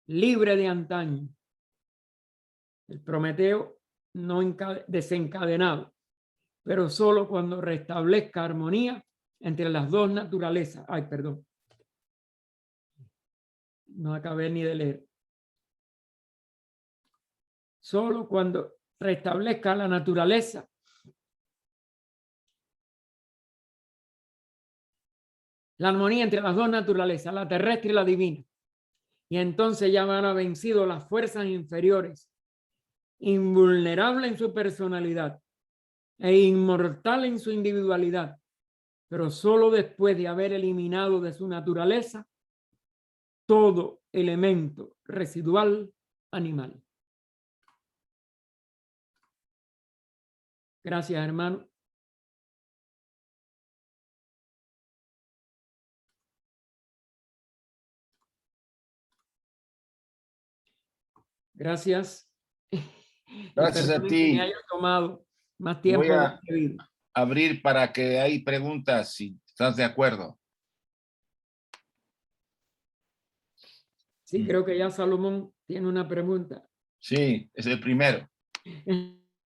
libre de antaño. El Prometeo no desencadenado, pero solo cuando restablezca armonía entre las dos naturalezas. Ay, perdón. No acabé ni de leer. Solo cuando restablezca la naturaleza la armonía entre las dos naturalezas, la terrestre y la divina. Y entonces ya van a vencido las fuerzas inferiores, invulnerable en su personalidad e inmortal en su individualidad, pero solo después de haber eliminado de su naturaleza todo elemento residual animal. Gracias, hermano. Gracias. Gracias a ti. Que me haya tomado más tiempo. Voy a abrir para que hay preguntas, si estás de acuerdo. Sí, creo que ya Salomón tiene una pregunta. Sí, es el primero.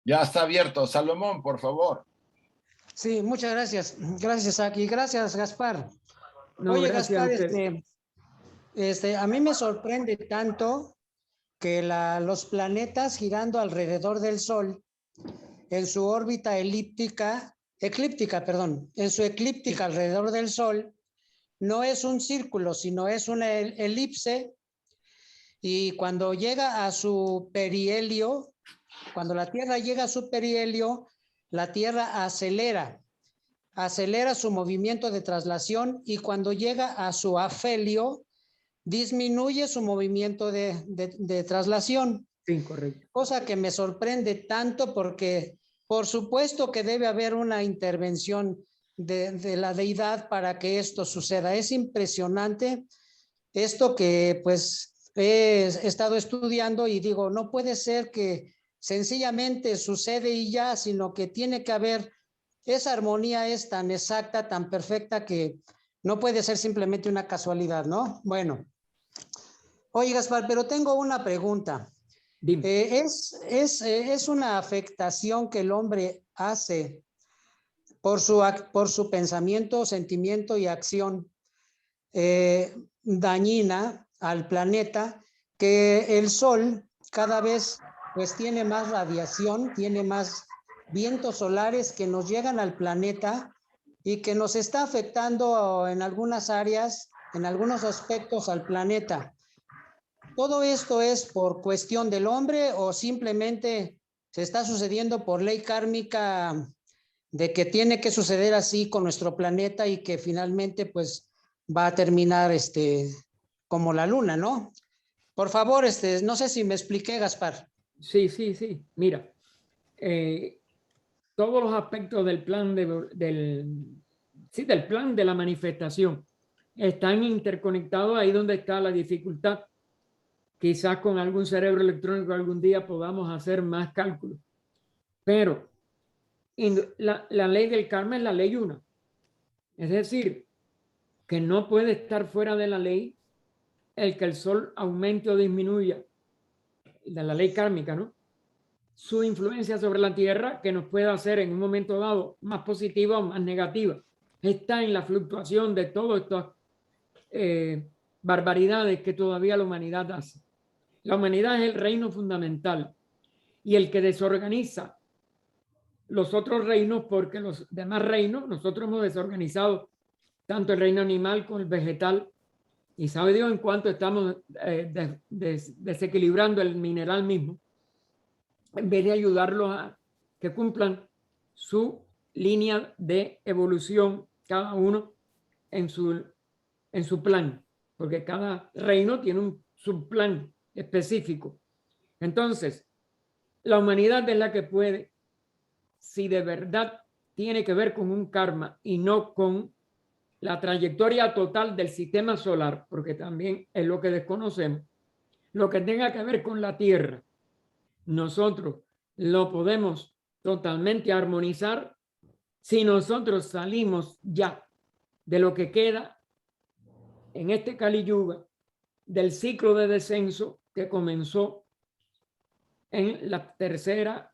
Ya está abierto. Salomón, por favor. Sí, muchas gracias. Gracias, Aki. Gracias, Gaspar. No, Oye, gracias a Gaspar, usted. a mí me sorprende tanto que los planetas girando alrededor del Sol en su órbita eclíptica, en su eclíptica alrededor del Sol, no es un círculo, sino es una elipse, y cuando llega a su perihelio, cuando la Tierra llega a su perihelio, la Tierra acelera su movimiento de traslación, y cuando llega a su afelio, disminuye su movimiento de traslación. Sí, correcto. Cosa que me sorprende tanto, porque por supuesto que debe haber una intervención de la deidad para que esto suceda. Es impresionante esto que pues he estado estudiando, y digo, no puede ser que sencillamente sucede y ya, sino que tiene que haber, esa armonía es tan exacta, tan perfecta, que no puede ser simplemente una casualidad, ¿no? Bueno, oye, Gaspar, pero tengo una pregunta. Dime. ¿Es una afectación que el hombre hace por su pensamiento, sentimiento y acción dañina al planeta, que el Sol cada vez pues tiene más radiación, tiene más vientos solares que nos llegan al planeta y que nos está afectando en algunas áreas, en algunos aspectos al planeta? ¿Todo esto es por cuestión del hombre o simplemente se está sucediendo por ley kármica de que tiene que suceder así con nuestro planeta, y que finalmente pues va a terminar como la luna, ¿no? Por favor, no sé si me expliqué, Gaspar. Sí, sí, sí. Mira, todos los aspectos del plan del plan de la manifestación están interconectados ahí donde está la dificultad. Quizás con algún cerebro electrónico algún día podamos hacer más cálculos. Pero la ley del karma es la ley una. Es decir, que no puede estar fuera de la ley el que el sol aumente o disminuya, de la ley kármica, ¿no? Su influencia sobre la Tierra, que nos puede hacer en un momento dado más positiva o más negativa, está en la fluctuación de todas estas barbaridades que todavía la humanidad hace. La humanidad es el reino fundamental, y el que desorganiza los otros reinos, porque los demás reinos, nosotros hemos desorganizado tanto el reino animal como el vegetal, y sabe Dios en cuánto estamos desequilibrando el mineral mismo, en vez de ayudarlos a que cumplan su línea de evolución, cada uno en su plan, porque cada reino tiene un subplan específico. Entonces, la humanidad es la que puede, si de verdad tiene que ver con un karma y no con la trayectoria total del sistema solar, porque también es lo que desconocemos, lo que tenga que ver con la Tierra, nosotros lo podemos totalmente armonizar si nosotros salimos ya de lo que queda en este Kali Yuga, del ciclo de descenso que comenzó en la tercera,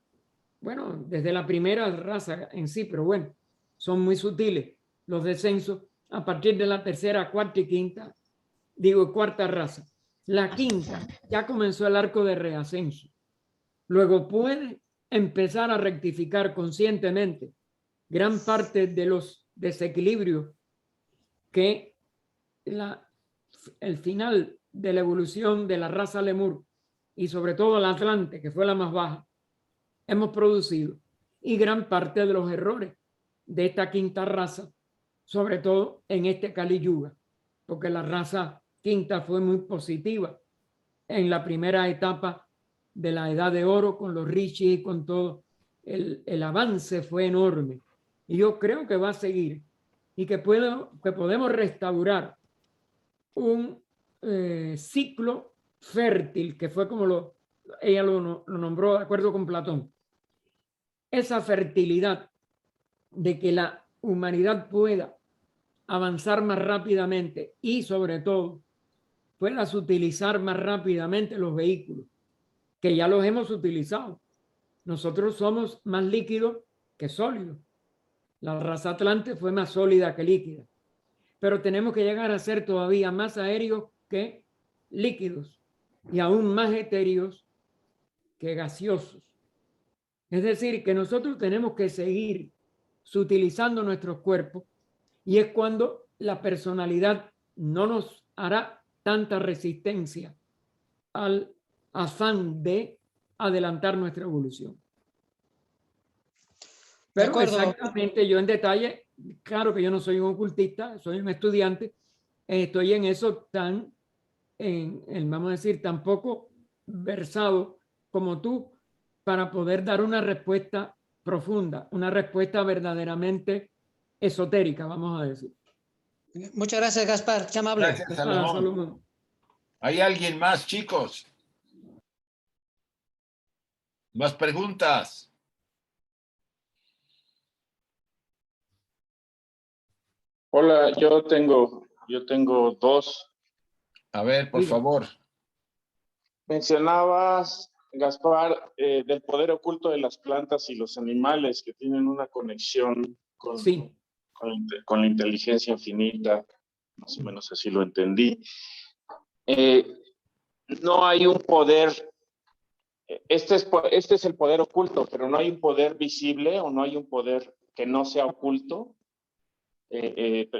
bueno, desde la primera raza en sí, pero bueno, son muy sutiles los descensos a partir de la tercera, cuarta y quinta, cuarta raza. La quinta ya comenzó el arco de reascenso. Luego puede empezar a rectificar conscientemente gran parte de los desequilibrios que el final de la evolución de la raza Lemur, y sobre todo la Atlante, que fue la más baja, hemos producido, y gran parte de los errores de esta quinta raza, sobre todo en este Kali Yuga, porque la raza quinta fue muy positiva en la primera etapa de la edad de oro, con los rishis y con todo. El avance fue enorme, y yo creo que va a seguir, y que podemos restaurar un ciclo fértil, que fue como ella lo nombró de acuerdo con Platón. Esa fertilidad de que la humanidad pueda avanzar más rápidamente, y sobre todo puedas utilizar más rápidamente los vehículos, que ya los hemos utilizado. Nosotros somos más líquidos que sólidos. La raza Atlante fue más sólida que líquida. Pero tenemos que llegar a ser todavía más aéreos que líquidos y aún más etéreos que gaseosos. Es decir, que nosotros tenemos que seguir utilizando nuestros cuerpos, y es cuando la personalidad no nos hará tanta resistencia al afán de adelantar nuestra evolución. De Pero acuerdo. exactamente, yo en detalle, claro que yo no soy un ocultista, soy un estudiante, estoy en eso tan, vamos a decir, tan poco versado como tú para poder dar una respuesta profunda, una respuesta verdaderamente esotérica, vamos a decir. Muchas gracias, Gaspar. Qué amable. Gracias, Salomón. Salomón. ¿Hay alguien más, chicos? ¿Más preguntas? Hola, yo tengo dos. A ver, por Diga. favor. Mencionabas, Gaspar, del poder oculto de las plantas y los animales que tienen una conexión con, Sí. con la inteligencia infinita, más o menos así lo entendí. No hay un poder, este es el poder oculto, pero no hay un poder visible o no hay un poder que no sea oculto,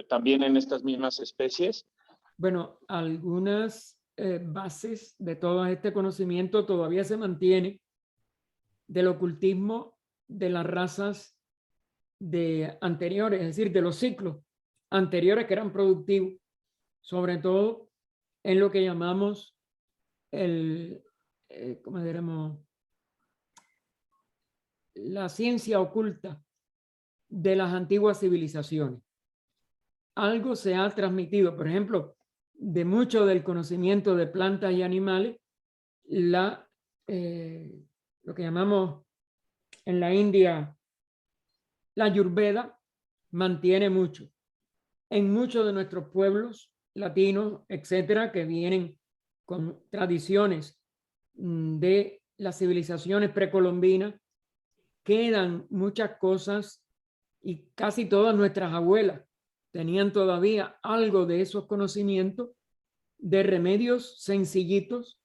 también en estas mismas especies. Bueno, algunas bases de todo este conocimiento todavía se mantiene del ocultismo de las razas anteriores, es decir, de los ciclos anteriores que eran productivos, sobre todo en lo que llamamos ¿cómo diremos? La ciencia oculta de las antiguas civilizaciones. Algo se ha transmitido, por ejemplo, de mucho del conocimiento de plantas y animales, lo que llamamos en la India la Ayurveda mantiene mucho. En muchos de nuestros pueblos latinos, etcétera, que vienen con tradiciones de las civilizaciones precolombinas, quedan muchas cosas, y casi todas nuestras abuelas tenían todavía algo de esos conocimientos de remedios sencillitos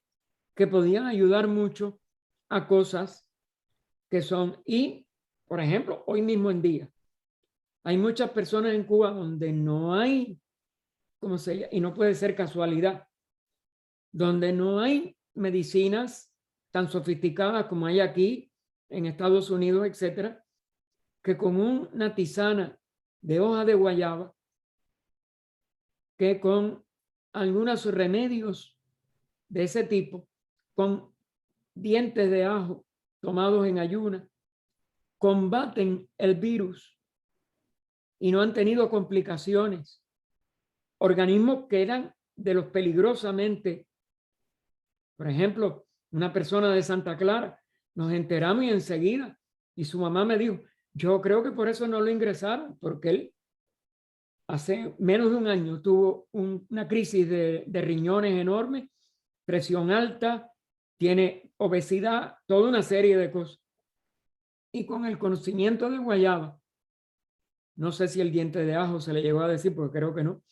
que podían ayudar mucho a cosas que son, y por ejemplo, hoy mismo en día, hay muchas personas en Cuba donde no hay, ¿cómo se llama? Y no puede ser casualidad, donde no hay medicinas tan sofisticadas como hay aquí en Estados Unidos, etcétera, que con una tisana de hoja de guayaba, que con algunos remedios de ese tipo, con dientes de ajo tomados en ayuna, combaten el virus y no han tenido complicaciones. Organismos que eran de los peligrosamente, por ejemplo, una persona de Santa Clara, nos enteramos y enseguida, y su mamá me dijo, yo creo que por eso no lo ingresaron, porque él hace menos de un año tuvo una crisis de riñones enorme, presión alta, tiene obesidad, toda una serie de cosas. Y con el conocimiento de guayaba, no sé si el diente de ajo se le llegó a decir, porque creo que no,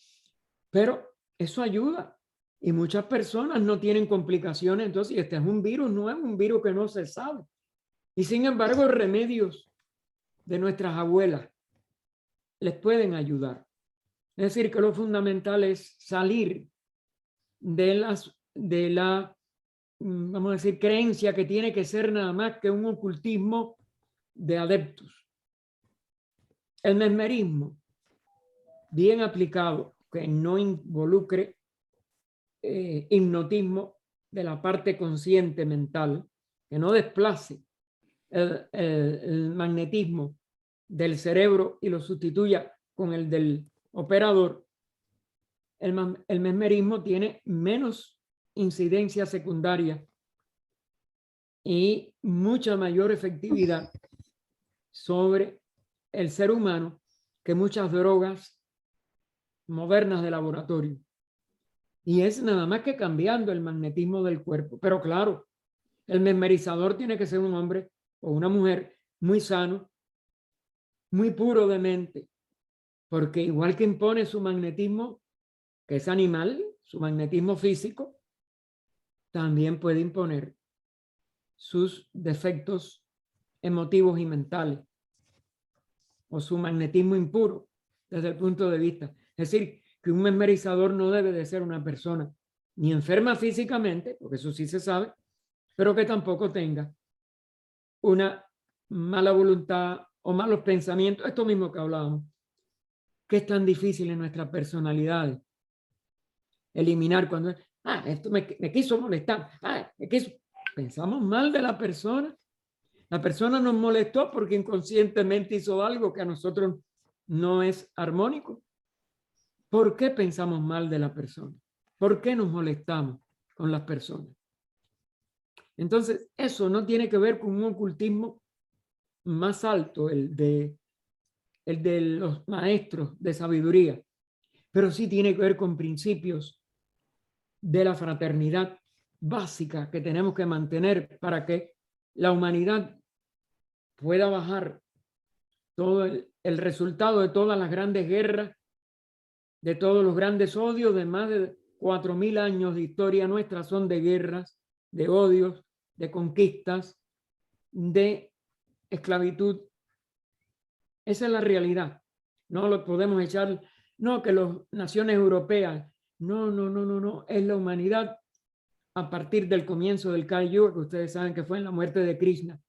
pero eso ayuda. Y muchas personas no tienen complicaciones. Entonces, este es un virus, no es un virus que no se sabe. Y sin embargo, remedios de nuestras abuelas les pueden ayudar. Es decir, que lo fundamental es salir de la, vamos a decir, creencia que tiene que ser nada más que un ocultismo de adeptos. El mesmerismo, bien aplicado, que no involucre hipnotismo de la parte consciente mental, que no desplace el magnetismo del cerebro y lo sustituya con el del operador, el mesmerismo tiene menos incidencia secundaria y mucha mayor efectividad sobre el ser humano que muchas drogas modernas de laboratorio. Y es nada más que cambiando el magnetismo del cuerpo. Pero claro, el mesmerizador tiene que ser un hombre o una mujer muy sano, muy puro de mente, porque igual que impone su magnetismo, que es animal, su magnetismo físico, también puede imponer sus defectos emotivos y mentales o su magnetismo impuro desde el punto de vista. Es decir, que un mesmerizador no debe de ser una persona ni enferma físicamente, porque eso sí se sabe, pero que tampoco tenga una mala voluntad o malos pensamientos, esto mismo que hablábamos, que es tan difícil en nuestras personalidades eliminar cuando esto me quiso molestar, pensamos mal de la persona nos molestó porque inconscientemente hizo algo que a nosotros no es armónico. ¿Por qué pensamos mal de la persona? ¿Por qué nos molestamos con las personas? Entonces, eso no tiene que ver con un ocultismo más alto, el de los maestros de sabiduría, pero sí tiene que ver con principios de la fraternidad básica que tenemos que mantener para que la humanidad pueda bajar todo el resultado de todas las grandes guerras, de todos los grandes odios, de más de 4000 años de historia nuestra son de guerras, de odios, de conquistas, de esclavitud. Esa es la realidad. No lo podemos echar, no, que las naciones europeas, no, es la humanidad a partir del comienzo del Kali Yuga, que ustedes saben que fue en la muerte de Krishna,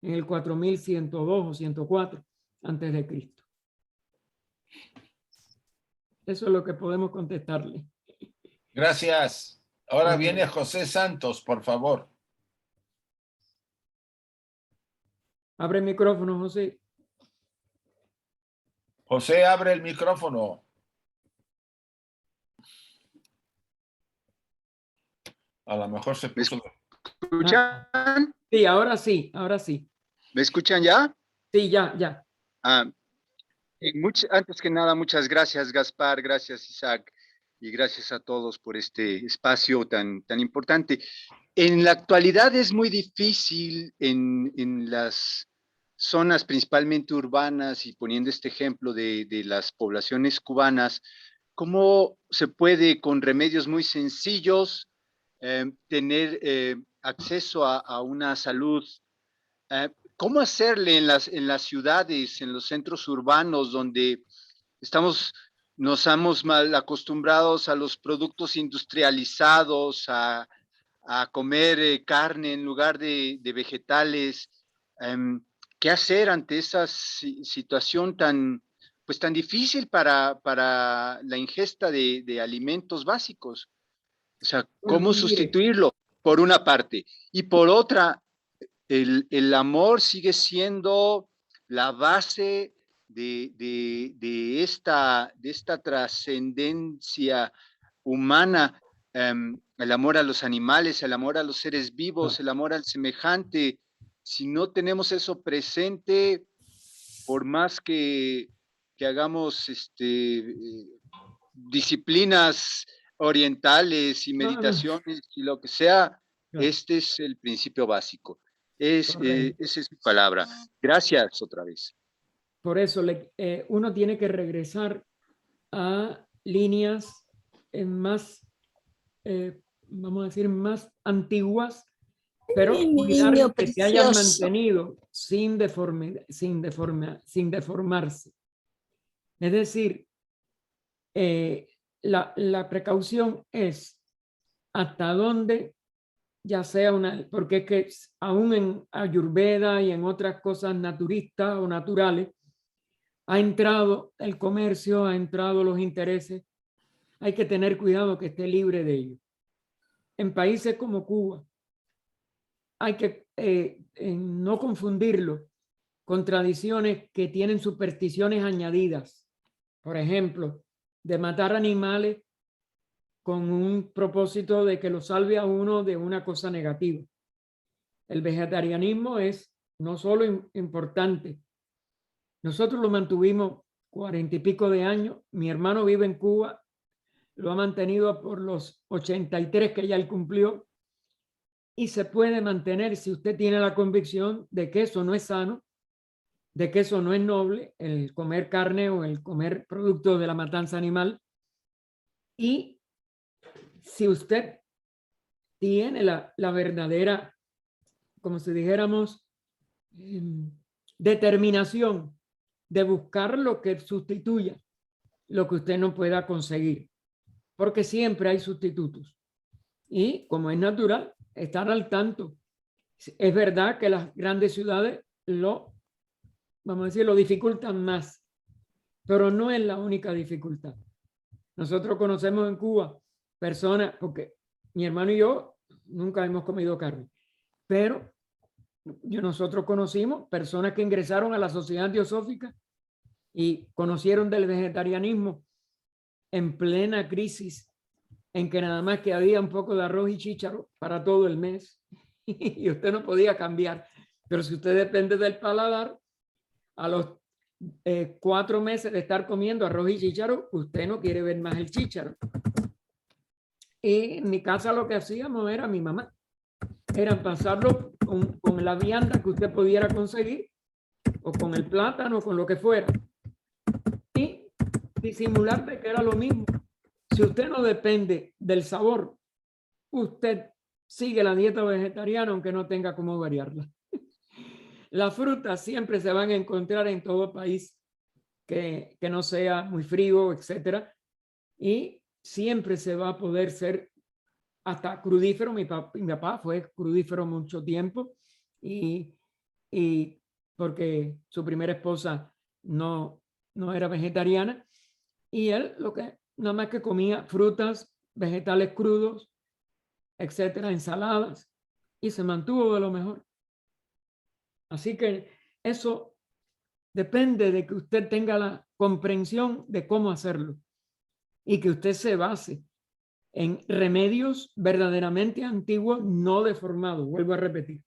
en el 4102 o 104 antes de Cristo. Eso es lo que podemos contestarle. Gracias. Ahora viene José Santos, por favor. Abre el micrófono, José. José, abre el micrófono. A lo mejor se puso... ¿Escuchan? Sí, ahora sí, ahora sí. ¿Me escuchan ya? Sí, ya. Antes que nada, muchas gracias, Gaspar, gracias, Isaac, y gracias a todos por este espacio tan importante. En la actualidad es muy difícil en las zonas principalmente urbanas, y poniendo este ejemplo de las poblaciones cubanas, cómo se puede con remedios muy sencillos tener acceso a una salud. ¿Cómo hacerle en las ciudades, en los centros urbanos, donde nos hemos mal acostumbrados a los productos industrializados, a comer carne en lugar de vegetales? ¿Qué hacer ante esa situación tan difícil para la ingesta de alimentos básicos? O sea, ¿cómo sustituirlo? Por una parte. Y por otra, el amor sigue siendo la base de esta trascendencia humana, el amor a los animales, el amor a los seres vivos, el amor al semejante. Si no tenemos eso presente, por más que hagamos disciplinas orientales y meditaciones y lo que sea, este es el principio básico. Esa es mi palabra. Gracias otra vez. Por eso uno tiene que regresar a líneas más, vamos a decir, más antiguas, pero cuidar que se hayan mantenido sin deformarse. Es decir, la precaución es hasta dónde, ya sea porque es que aún en Ayurveda y en otras cosas naturistas o naturales, ha entrado el comercio, ha entrado los intereses. Hay que tener cuidado que esté libre de ello. En países como Cuba, hay que no confundirlo con tradiciones que tienen supersticiones añadidas. Por ejemplo, de matar animales con un propósito de que lo salve a uno de una cosa negativa. El vegetarianismo es no solo importante. Nosotros lo mantuvimos 40 y pico de años. Mi hermano vive en Cuba lo ha mantenido por los 83 que ya él cumplió, y se puede mantener si usted tiene la convicción de que eso no es sano, de que eso no es noble, el comer carne o el comer productos de la matanza animal. Y si usted tiene la verdadera, como si dijéramos, determinación de buscar lo que sustituya lo que usted no pueda conseguir, porque siempre hay sustitutos. Y como es natural, estar al tanto. Es verdad que las grandes ciudades vamos a decir, lo dificultan más, pero no es la única dificultad. Nosotros conocemos en Cuba personas, porque mi hermano y yo nunca hemos comido carne, pero nosotros conocimos personas que ingresaron a la Sociedad Teosófica y conocieron del vegetarianismo en plena crisis, en que nada más que había un poco de arroz y chícharo para todo el mes y usted no podía cambiar. Pero si usted depende del paladar, a los 4 meses de estar comiendo arroz y chícharo, usted no quiere ver más el chícharo. Y en mi casa lo que hacíamos era, mi mamá, era pasarlo con la vianda que usted pudiera conseguir, o con el plátano, con lo que fuera, y disimular de que era lo mismo. Si usted no depende del sabor, usted sigue la dieta vegetariana aunque no tenga cómo variarla. Las frutas siempre se van a encontrar en todo país que no sea muy frío, etcétera, y siempre se va a poder ser hasta crudífero. Mi papá fue crudífero mucho tiempo, y porque su primera esposa no era vegetariana, y él nada más que comía frutas, vegetales crudos, etcétera, ensaladas, y se mantuvo de lo mejor. Así que eso depende de que usted tenga la comprensión de cómo hacerlo y que usted se base en remedios verdaderamente antiguos, no deformados, vuelvo a repetir.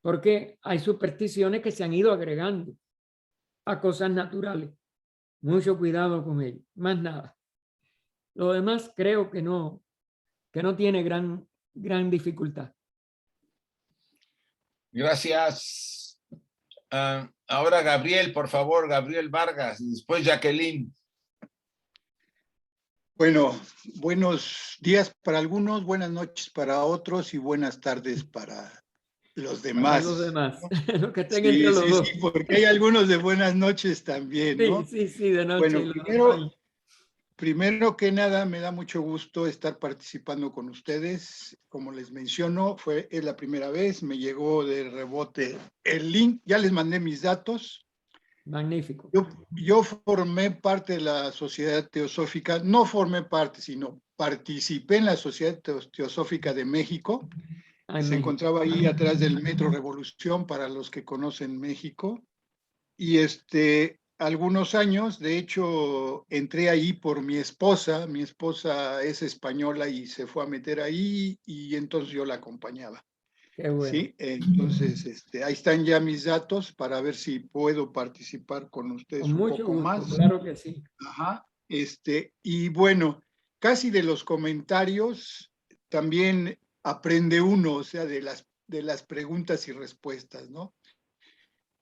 Porque hay supersticiones que se han ido agregando a cosas naturales. Mucho cuidado con ello, más nada. Lo demás creo que no tiene gran dificultad. Gracias. Ahora Gabriel, por favor, Gabriel Vargas, y después Jacqueline. Bueno, buenos días para algunos, buenas noches para otros y buenas tardes para los demás. Para los demás, lo que estén Sí, entre los dos. sí, porque hay algunos de buenas noches también, ¿no? Sí, de noche. Bueno, primero que nada, me da mucho gusto estar participando con ustedes. Como les menciono, es la primera vez, me llegó de rebote el link, ya les mandé mis datos. Magnífico. Yo formé parte de la Sociedad Teosófica, no formé parte, sino participé en la Sociedad Teosófica de México, que se encontraba ahí atrás del Metro Revolución, para los que conocen México. Y algunos años, de hecho, entré ahí por mi esposa es española y se fue a meter ahí, y entonces yo la acompañaba. Qué bueno. Sí, entonces ahí están ya mis datos para ver si puedo participar con ustedes con un mucho poco gusto, más. claro que sí. Ajá, y bueno, casi de los comentarios también aprende uno, o sea, de las preguntas y respuestas, ¿no?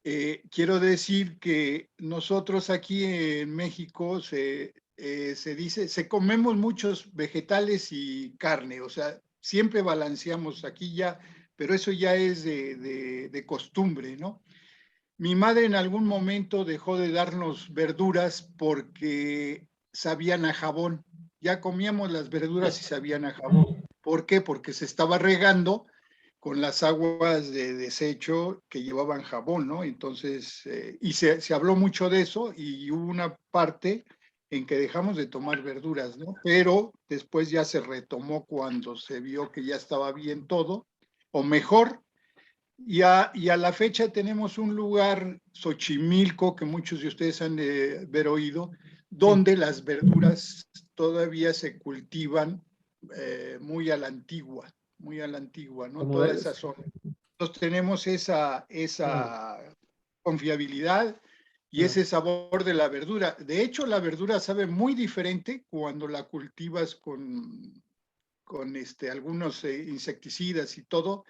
Quiero decir que nosotros aquí en México se dice, comemos muchos vegetales y carne, o sea, siempre balanceamos aquí ya, pero eso ya es de costumbre, ¿no? Mi madre en algún momento dejó de darnos verduras porque sabían a jabón. Ya comíamos las verduras y sabían a jabón. ¿Por qué? Porque se estaba regando con las aguas de desecho que llevaban jabón, ¿no? Entonces, y se habló mucho de eso, y hubo una parte en que dejamos de tomar verduras, ¿no? Pero después ya se retomó cuando se vio que ya estaba bien todo, o mejor. Y a la fecha tenemos un lugar, Xochimilco, que muchos de ustedes han de haber oído, donde las verduras todavía se cultivan muy a la antigua, ¿no? Como Toda es. esa zona. Entonces tenemos esa confiabilidad, y ese sabor de la verdura. De hecho, la verdura sabe muy diferente cuando la cultivas con algunos insecticidas y todo,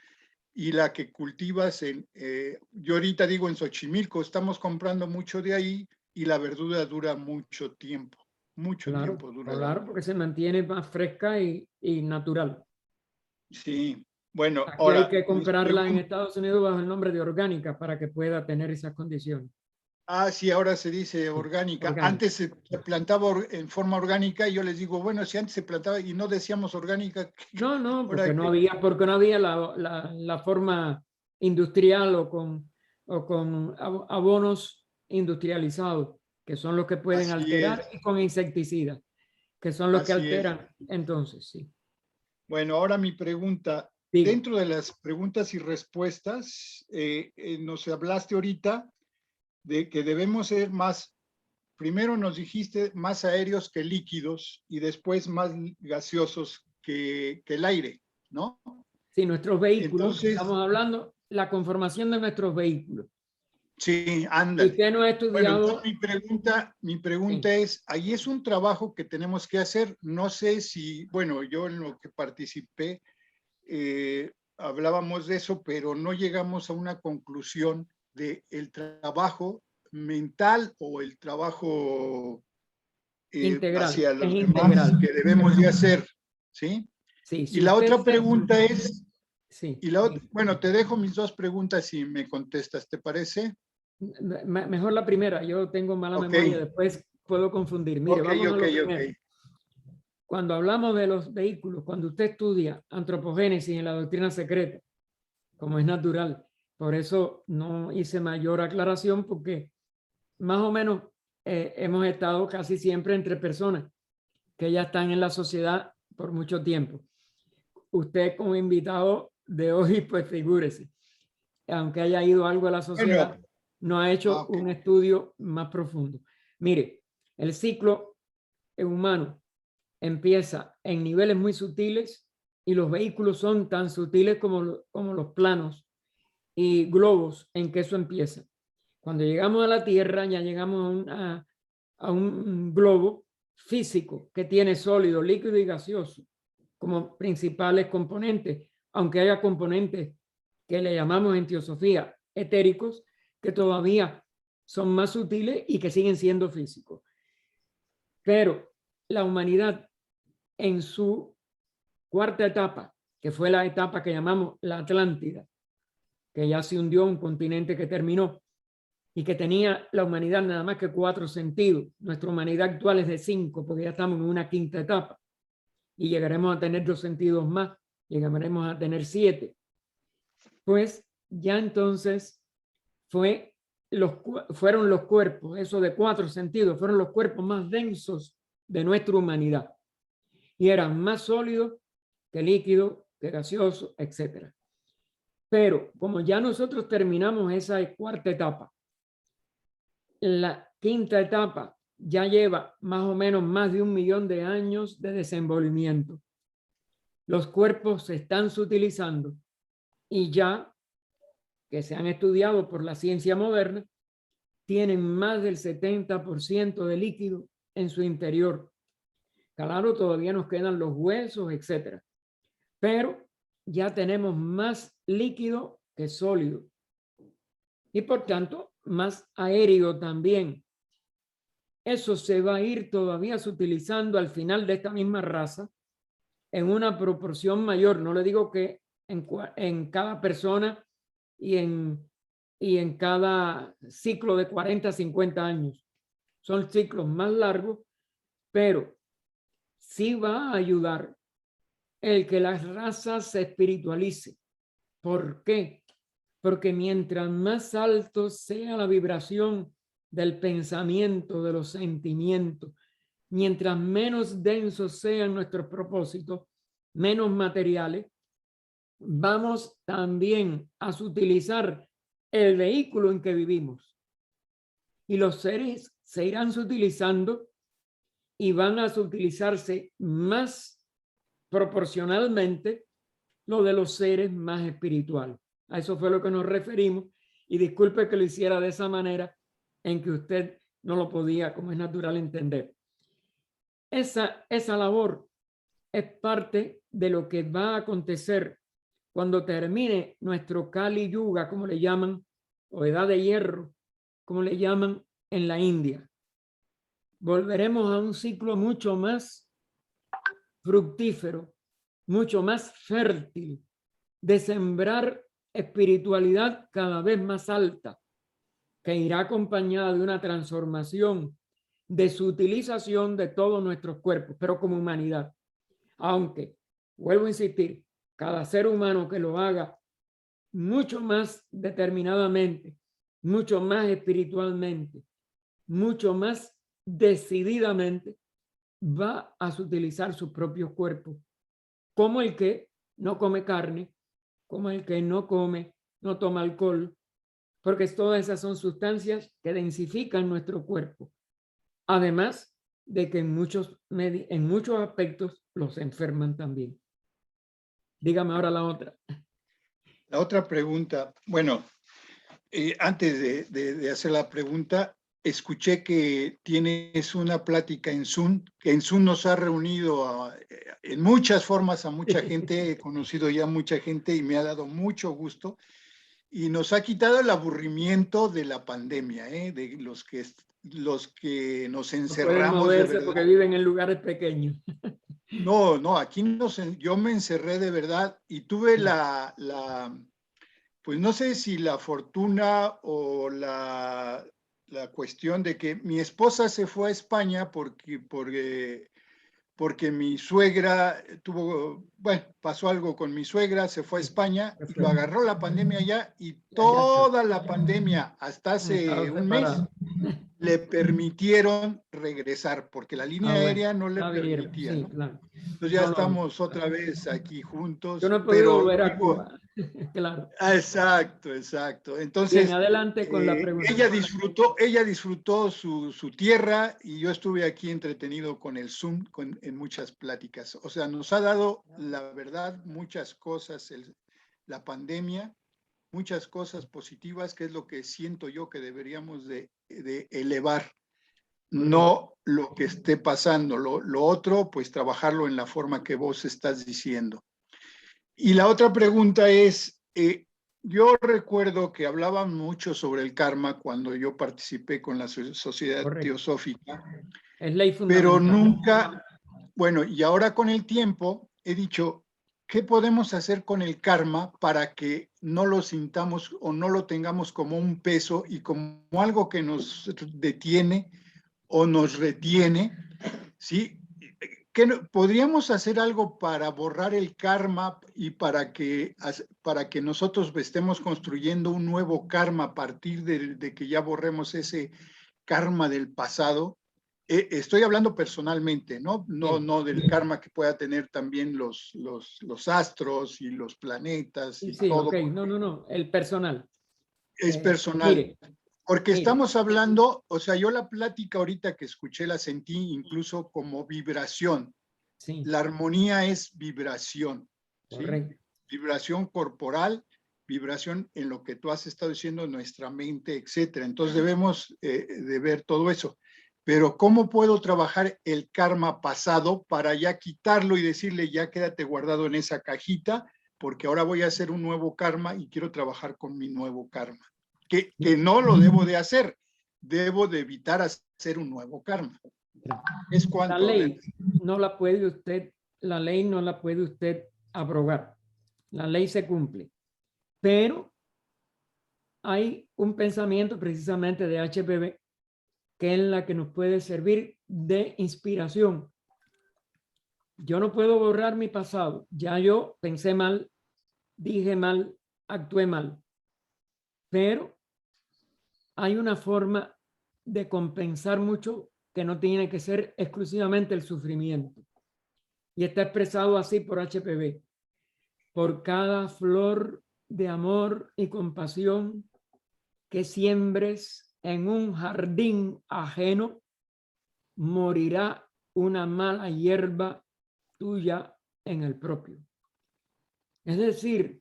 y la que cultivas yo ahorita digo en Xochimilco, estamos comprando mucho de ahí y la verdura dura mucho tiempo Claro, dura. claro, porque se mantiene más fresca y natural. Sí, bueno, Aquí hay ahora, que mis comprarla en preguntas. Estados Unidos bajo el nombre de orgánica para que pueda tener esas condiciones. Sí, ahora se dice orgánica. orgánica. Antes se plantaba en forma orgánica y yo les digo, bueno, si antes se plantaba y no decíamos orgánica. No, no, ahora porque no había la forma industrial o con abonos industrializados, que son los que pueden Así alterar, es, y con insecticidas, que son los que así es. alteran. Entonces, sí. Bueno, ahora mi pregunta. Diga. Dentro de las preguntas y respuestas, nos hablaste ahorita de que debemos ser más, primero nos dijiste más aéreos que líquidos y después más gaseosos que el aire, ¿no? Sí, nuestros vehículos, Entonces, estamos hablando la conformación de nuestros vehículos. sí, Y ándale. usted no ha Bueno, estudiado. entonces mi pregunta Sí. es, ahí es un trabajo que tenemos que hacer. No sé si, bueno, yo en lo que participé, hablábamos de eso, pero no llegamos a una conclusión de el trabajo mental o el trabajo Integral, hacia es los demás integral. que debemos de hacer, ¿sí? Sí, Y si la usted otra pregunta es, sí, bueno, te dejo mis dos preguntas y me contestas, ¿te parece? mejor la primera, yo tengo mala Ok, memoria, después puedo confundir. Mire, ok, vamos a ok, lo ok. primero. Cuando hablamos de los vehículos, cuando usted estudia antropogénesis en la doctrina secreta, como es natural, por eso no hice mayor aclaración, porque más o menos hemos estado casi siempre entre personas que ya están en la sociedad por mucho tiempo. Usted como invitado de hoy, pues figúrese, aunque haya ido algo a la sociedad, Bueno, no ha hecho ok. un estudio más profundo. Mire, el ciclo humano empieza en niveles muy sutiles y los vehículos son tan sutiles como los planos y globos en que eso empieza. Cuando llegamos a la Tierra ya llegamos a un globo físico que tiene sólido, líquido y gaseoso como principales componentes, aunque haya componentes que le llamamos en teosofía etéricos, que todavía son más sutiles y que siguen siendo físicos. Pero la humanidad en su cuarta etapa, que fue la etapa que llamamos la Atlántida, que ya se hundió, un continente que terminó y que tenía la humanidad nada más que 4 sentidos. Nuestra humanidad actual es de 5, porque ya estamos en una quinta etapa y llegaremos a tener 2 sentidos más, llegaremos a tener 7. Pues ya entonces fueron los cuerpos, eso de 4 sentidos, fueron los cuerpos más densos de nuestra humanidad y eran más sólidos que líquido, que gaseoso, etc. Pero como ya nosotros terminamos esa cuarta etapa, la quinta etapa ya lleva más o menos más de 1 millón de años de desenvolvimiento. Los cuerpos se están sutilizando y ya que se han estudiado por la ciencia moderna, tienen más del 70% de líquido en su interior. Claro, todavía nos quedan los huesos, etc. Pero ya tenemos más líquido que sólido. Y por tanto, más aéreo también. Eso se va a ir todavía utilizando al final de esta misma raza en una proporción mayor. No le digo que en cada persona y en cada ciclo de 40 a 50 años. Son ciclos más largos, pero sí va a ayudar el que la raza se espiritualice. ¿Por qué? Porque mientras más alto sea la vibración del pensamiento, de los sentimientos, mientras menos densos sean nuestros propósitos, menos materiales, vamos también a utilizar el vehículo en que vivimos. Y los seres se irán utilizando y van a utilizarse más proporcionalmente lo de los seres más espirituales. A eso fue lo que nos referimos. Y disculpe que lo hiciera de esa manera, en que usted no lo podía, como es natural, entender. Esa labor es parte de lo que va a acontecer cuando termine nuestro Kali Yuga, como le llaman, o edad de hierro, como le llaman en la India. Volveremos a un ciclo mucho más fructífero, mucho más fértil, de sembrar espiritualidad cada vez más alta, que irá acompañada de una transformación de su utilización de todos nuestros cuerpos, pero como humanidad. Aunque, vuelvo a insistir, cada ser humano que lo haga mucho más determinadamente, mucho más espiritualmente, mucho más decididamente, va a utilizar sus propios cuerpos, como el que no come carne, como el que no toma alcohol, porque todas esas son sustancias que densifican nuestro cuerpo. Además de que en muchos aspectos los enferman también. Dígame ahora la otra. La otra pregunta, bueno, antes de hacer la pregunta, escuché que tienes una plática en Zoom, que en Zoom nos ha reunido en muchas formas a mucha gente, he conocido ya mucha gente y me ha dado mucho gusto, y nos ha quitado el aburrimiento de la pandemia, de los que nos encerramos. No de pueden moverse verdad. porque viven en lugares pequeños. No, aquí yo me encerré de verdad y tuve pues no sé si la fortuna o la cuestión de que mi esposa se fue a España porque mi suegra pasó algo con mi suegra, se fue a España y lo agarró la pandemia allá y toda la pandemia hasta hace un mes le permitieron regresar porque la línea aérea no le permitía, Sí, ¿no? claro. Entonces ya estamos otra vez aquí juntos. Yo no he podido pero volver a Cuba. Claro. Exacto. Bien, Entonces, adelante con la pregunta. ella disfrutó su tierra y yo estuve aquí entretenido con el Zoom en muchas pláticas. O sea, nos ha dado, la verdad, muchas cosas la pandemia, muchas cosas positivas, que es lo que siento yo que deberíamos de elevar. No lo que esté pasando. Lo otro, pues trabajarlo en la forma que vos estás diciendo. Y la otra pregunta es, yo recuerdo que hablaban mucho sobre el karma cuando yo participé con la Sociedad Teosófica, es ley pero fundamental. nunca, bueno, y ahora con el tiempo he dicho, ¿qué podemos hacer con el karma para que no lo sintamos o no lo tengamos como un peso y como algo que nos detiene o nos retiene? ¿Sí? ¿Podríamos hacer algo para borrar el karma y para que nosotros estemos construyendo un nuevo karma a partir de que ya borremos ese karma del pasado? Estoy hablando personalmente, ¿no? No del karma que pueda tener también los astros y los planetas y todo. Ok, no, el personal. Es personal. Mire, porque estamos hablando, o sea, yo la plática ahorita que escuché la sentí incluso como vibración. Sí. La armonía es vibración. Correcto. ¿Sí? Vibración corporal, vibración en lo que tú has estado diciendo, nuestra mente, etcétera. Entonces debemos de ver todo eso. Pero ¿cómo puedo trabajar el karma pasado para ya quitarlo y decirle, ya quédate guardado en esa cajita, porque ahora voy a hacer un nuevo karma y quiero trabajar con mi nuevo karma? Que no lo debo de hacer, debo de evitar hacer un nuevo karma. Es cuanto. La ley no la puede usted abrogar. La ley se cumple. Pero hay un pensamiento precisamente de HPB que es la que nos puede servir de inspiración. Yo no puedo borrar mi pasado. Ya yo pensé mal, dije mal, actué mal. Pero hay una forma de compensar mucho que no tiene que ser exclusivamente el sufrimiento. Y está expresado así por HPB. Por cada flor de amor y compasión que siembres en un jardín ajeno, morirá una mala hierba tuya en el propio. Es decir,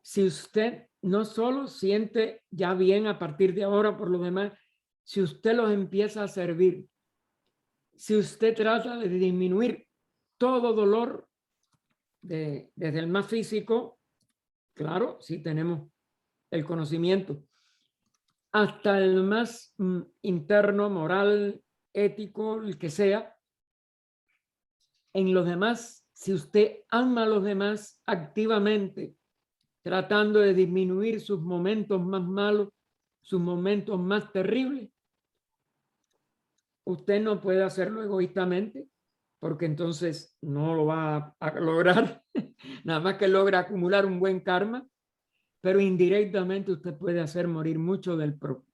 si usted no solo siente ya bien a partir de ahora por lo demás, si usted los empieza a servir, si usted trata de disminuir todo dolor, desde el más físico, claro, si tenemos el conocimiento, hasta el más interno, moral, ético, el que sea, en los demás, si usted ama a los demás activamente, tratando de disminuir sus momentos más malos, sus momentos más terribles, usted no puede hacerlo egoístamente, porque entonces no lo va a lograr, nada más que logra acumular un buen karma, pero indirectamente usted puede hacer morir mucho del propio.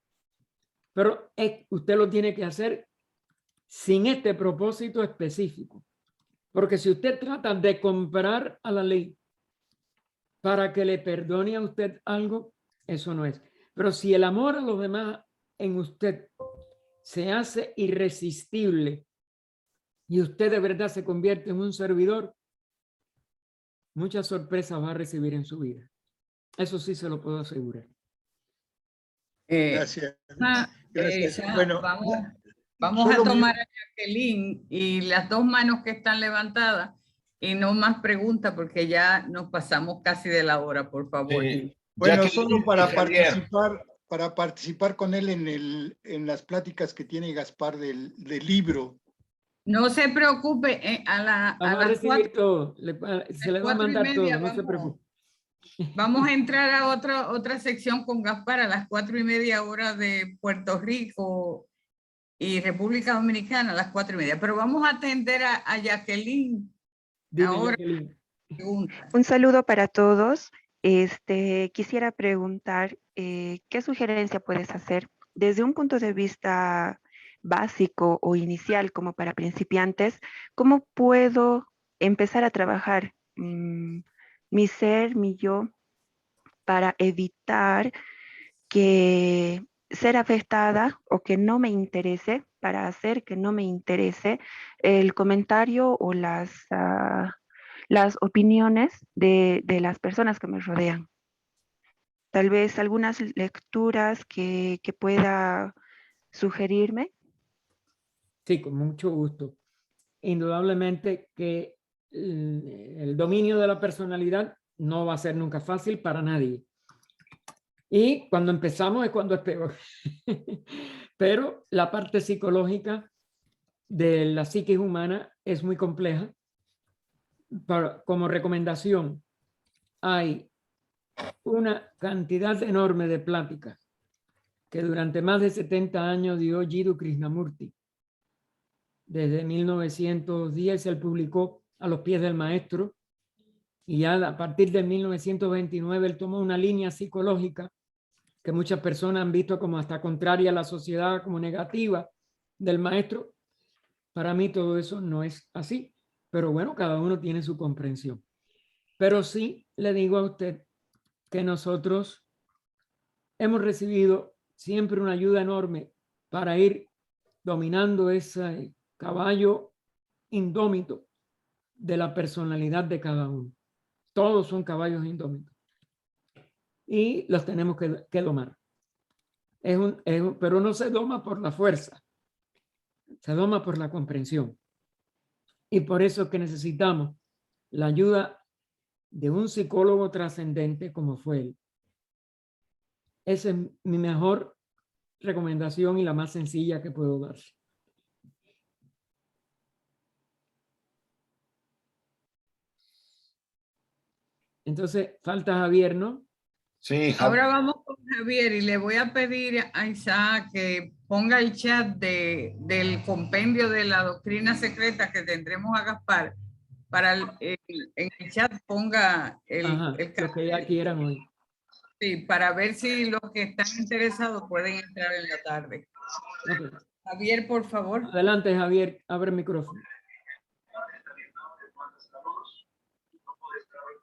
Pero usted lo tiene que hacer sin este propósito específico, porque si usted trata de comprar a la ley para que le perdone a usted algo, eso no es. Pero si el amor a los demás en usted se hace irresistible y usted de verdad se convierte en un servidor, muchas sorpresas va a recibir en su vida. Eso sí se lo puedo asegurar. Gracias. Gracias. Ya, Bueno, vamos a solo tomar a Jacqueline y las dos manos que están levantadas y no más preguntas porque ya nos pasamos casi de la hora, por favor. Sí. bueno, Jacqueline solo y Javier. para participar con él en las pláticas que tiene Gaspar del libro. No se preocupe, a Vamos a las recibir 4, todo, se le va a mandar todo, no se preocupe. Vamos a entrar a otra sección con Gaspar a las 4:30 hora de Puerto Rico y República Dominicana a las 4:30. Pero vamos a atender a Jacqueline. Dime, Ahora, Jacqueline. pregunta. Un saludo para todos. Quisiera preguntar, ¿qué sugerencia puedes hacer desde un punto de vista básico o inicial como para principiantes? ¿Cómo puedo empezar a trabajar mi ser, mi yo, para evitar que ser afectada o que no me interese, para hacer que no me interese el comentario o las opiniones de las personas que me rodean? Tal vez algunas lecturas que pueda sugerirme. Sí, con mucho gusto. Indudablemente que el dominio de la personalidad no va a ser nunca fácil para nadie. Y cuando empezamos es cuando es peor. Pero la parte psicológica de la psique humana es muy compleja. Como recomendación, hay una cantidad enorme de pláticas que durante más de 70 años dio Jiddu Krishnamurti. Desde 1910 él publicó A los pies del maestro, y ya a partir de 1929 él tomó una línea psicológica que muchas personas han visto como hasta contraria a la sociedad, como negativa del maestro. Para mí todo eso no es así, pero bueno, cada uno tiene su comprensión. Pero sí le digo a usted que nosotros hemos recibido siempre una ayuda enorme para ir dominando ese caballo indómito de la personalidad de cada uno. Todos son caballos indómitos y los tenemos que domar. Pero no se doma por la fuerza, se doma por la comprensión. Y por eso es que necesitamos la ayuda de un psicólogo trascendente como fue él. Esa es mi mejor recomendación y la más sencilla que puedo dar. Entonces, falta Javier, ¿no? Sí, Ahora vamos con Javier y le voy a pedir a Isaac que ponga el chat del compendio de la doctrina secreta que tendremos a Gaspar. En el chat ponga Ajá, lo que ya quieran hoy. Sí, para ver si los que están interesados pueden entrar en la tarde. Okay. Javier, por favor. Adelante, Javier, abre el micrófono.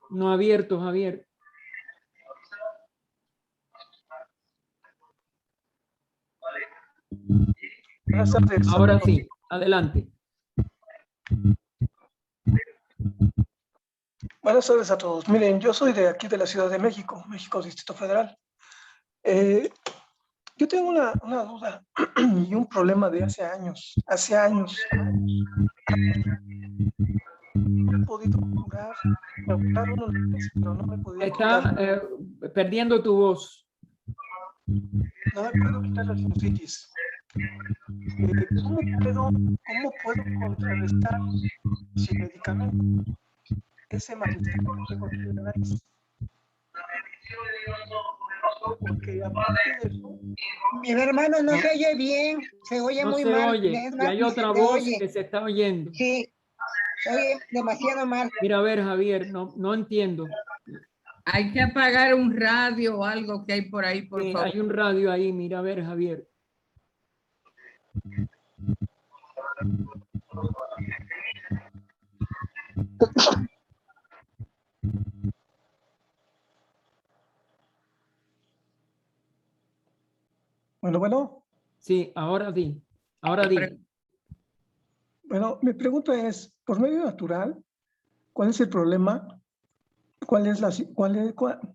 No abierto, Javier. Buenas tardes. Ahora sí, adelante. Buenas tardes a todos. Miren, yo soy de aquí de la Ciudad de México, México Distrito Federal. Yo tengo una duda y un problema de hace años. Hace años no he podido curar. Me operaron una vez, pero no me he podido Está quitar. perdiendo tu voz. No me puedo quitar la sinusitis. ¿Cómo puedo contrarrestar sin medicamento ese malestar que tengo aquí en la nariz? Porque aparte de eso, Mi hermano no se oye bien, se oye No muy se mal. oye. Es Y más, hay ni otra se te voz oye. que se está oyendo. Sí, se oye demasiado mal. Mira, a ver, Javier, no entiendo. Hay que apagar un radio o algo que hay por ahí, por Sí, favor. hay un radio ahí, mira, a ver, Javier. bueno, Sí, ahora di. Ahora di. bueno, mi pregunta es, por medio natural, ¿cuál es el problema?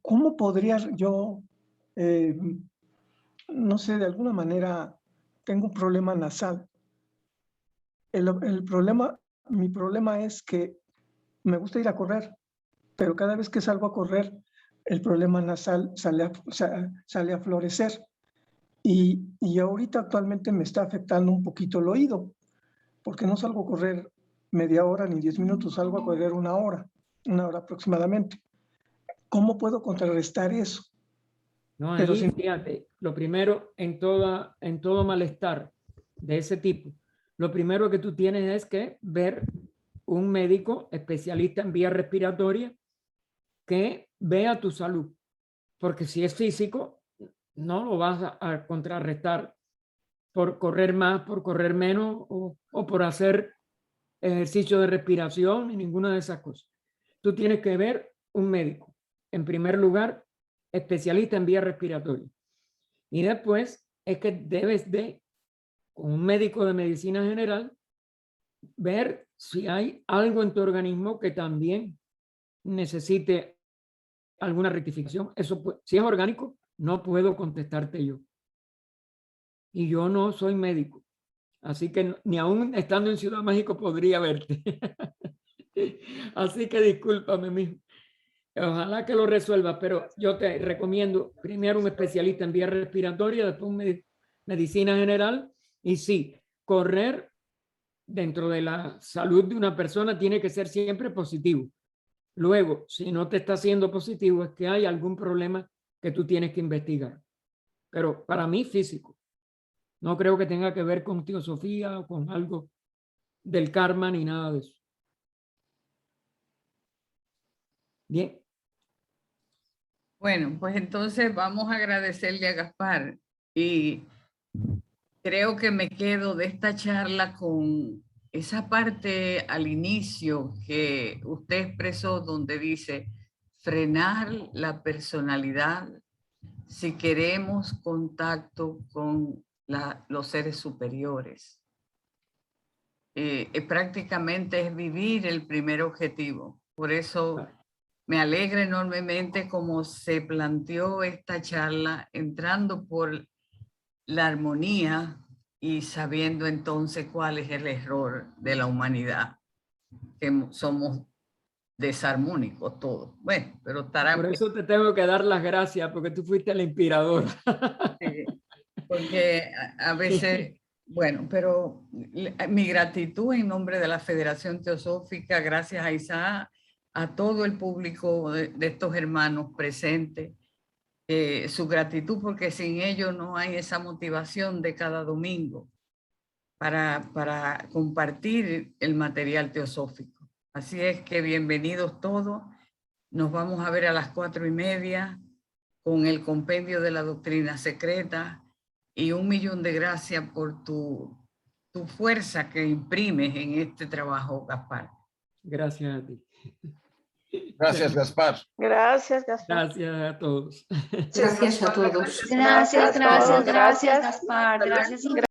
¿Cómo podría yo, no sé, de alguna manera, tengo un problema nasal? Mi problema es que me gusta ir a correr, pero cada vez que salgo a correr, el problema nasal sale a florecer. Y ahorita actualmente me está afectando un poquito el oído, porque no salgo a correr media hora ni 10 minutos, salgo a correr una hora aproximadamente. ¿Cómo puedo contrarrestar eso? No, Pero ahí, sin- fíjate, lo primero en todo malestar de ese tipo, lo primero que tú tienes es que ver un médico especialista en vías respiratorias que vea tu salud, porque si es físico, no lo vas a contrarrestar por correr más, por correr menos o por hacer ejercicio de respiración ni ninguna de esas cosas. Tú tienes que ver un médico, en primer lugar, especialista en vías respiratorias. Y después es que debes de, con un médico de medicina general, ver si hay algo en tu organismo que también necesite alguna rectificación. Eso, si es orgánico, no puedo contestarte yo. Y yo no soy médico. Así que ni aún estando en Ciudad México podría verte. Así que discúlpame, mijo. Ojalá que lo resuelvas, pero yo te recomiendo primero un especialista en vías respiratorias, después medicina general. Y sí, correr dentro de la salud de una persona tiene que ser siempre positivo. Luego, si no te está haciendo positivo, es que hay algún problema que tú tienes que investigar. Pero para mí, físico. No creo que tenga que ver con teosofía o con algo del karma ni nada de eso. Bien. Bueno, pues entonces vamos a agradecerle a Gaspar y creo que me quedo de esta charla con esa parte al inicio que usted expresó donde dice frenar la personalidad si queremos contacto con los seres superiores. Prácticamente es vivir el primer objetivo. Por eso me alegra enormemente cómo se planteó esta charla, entrando por la armonía y sabiendo entonces cuál es el error de la humanidad, que somos desarmónicos todos. Bueno, pero estará... Por eso te tengo que dar las gracias, porque tú fuiste la inspiradora. Sí, porque a veces... Bueno, pero mi gratitud en nombre de la Federación Teosófica, gracias a Isaac, a todo el público de estos hermanos presentes, su gratitud porque sin ellos no hay esa motivación de cada domingo para compartir el material teosófico. Así es que bienvenidos todos. Nos vamos a ver a las 4:30 con el compendio de la doctrina secreta. Y 1.000.000 de gracias por tu fuerza que imprimes en este trabajo, Gaspar. Gracias a ti. Gracias, Gaspar. Gracias, Gaspar. Gracias a todos. Gracias a todos. Gracias, Gaspar. Gracias.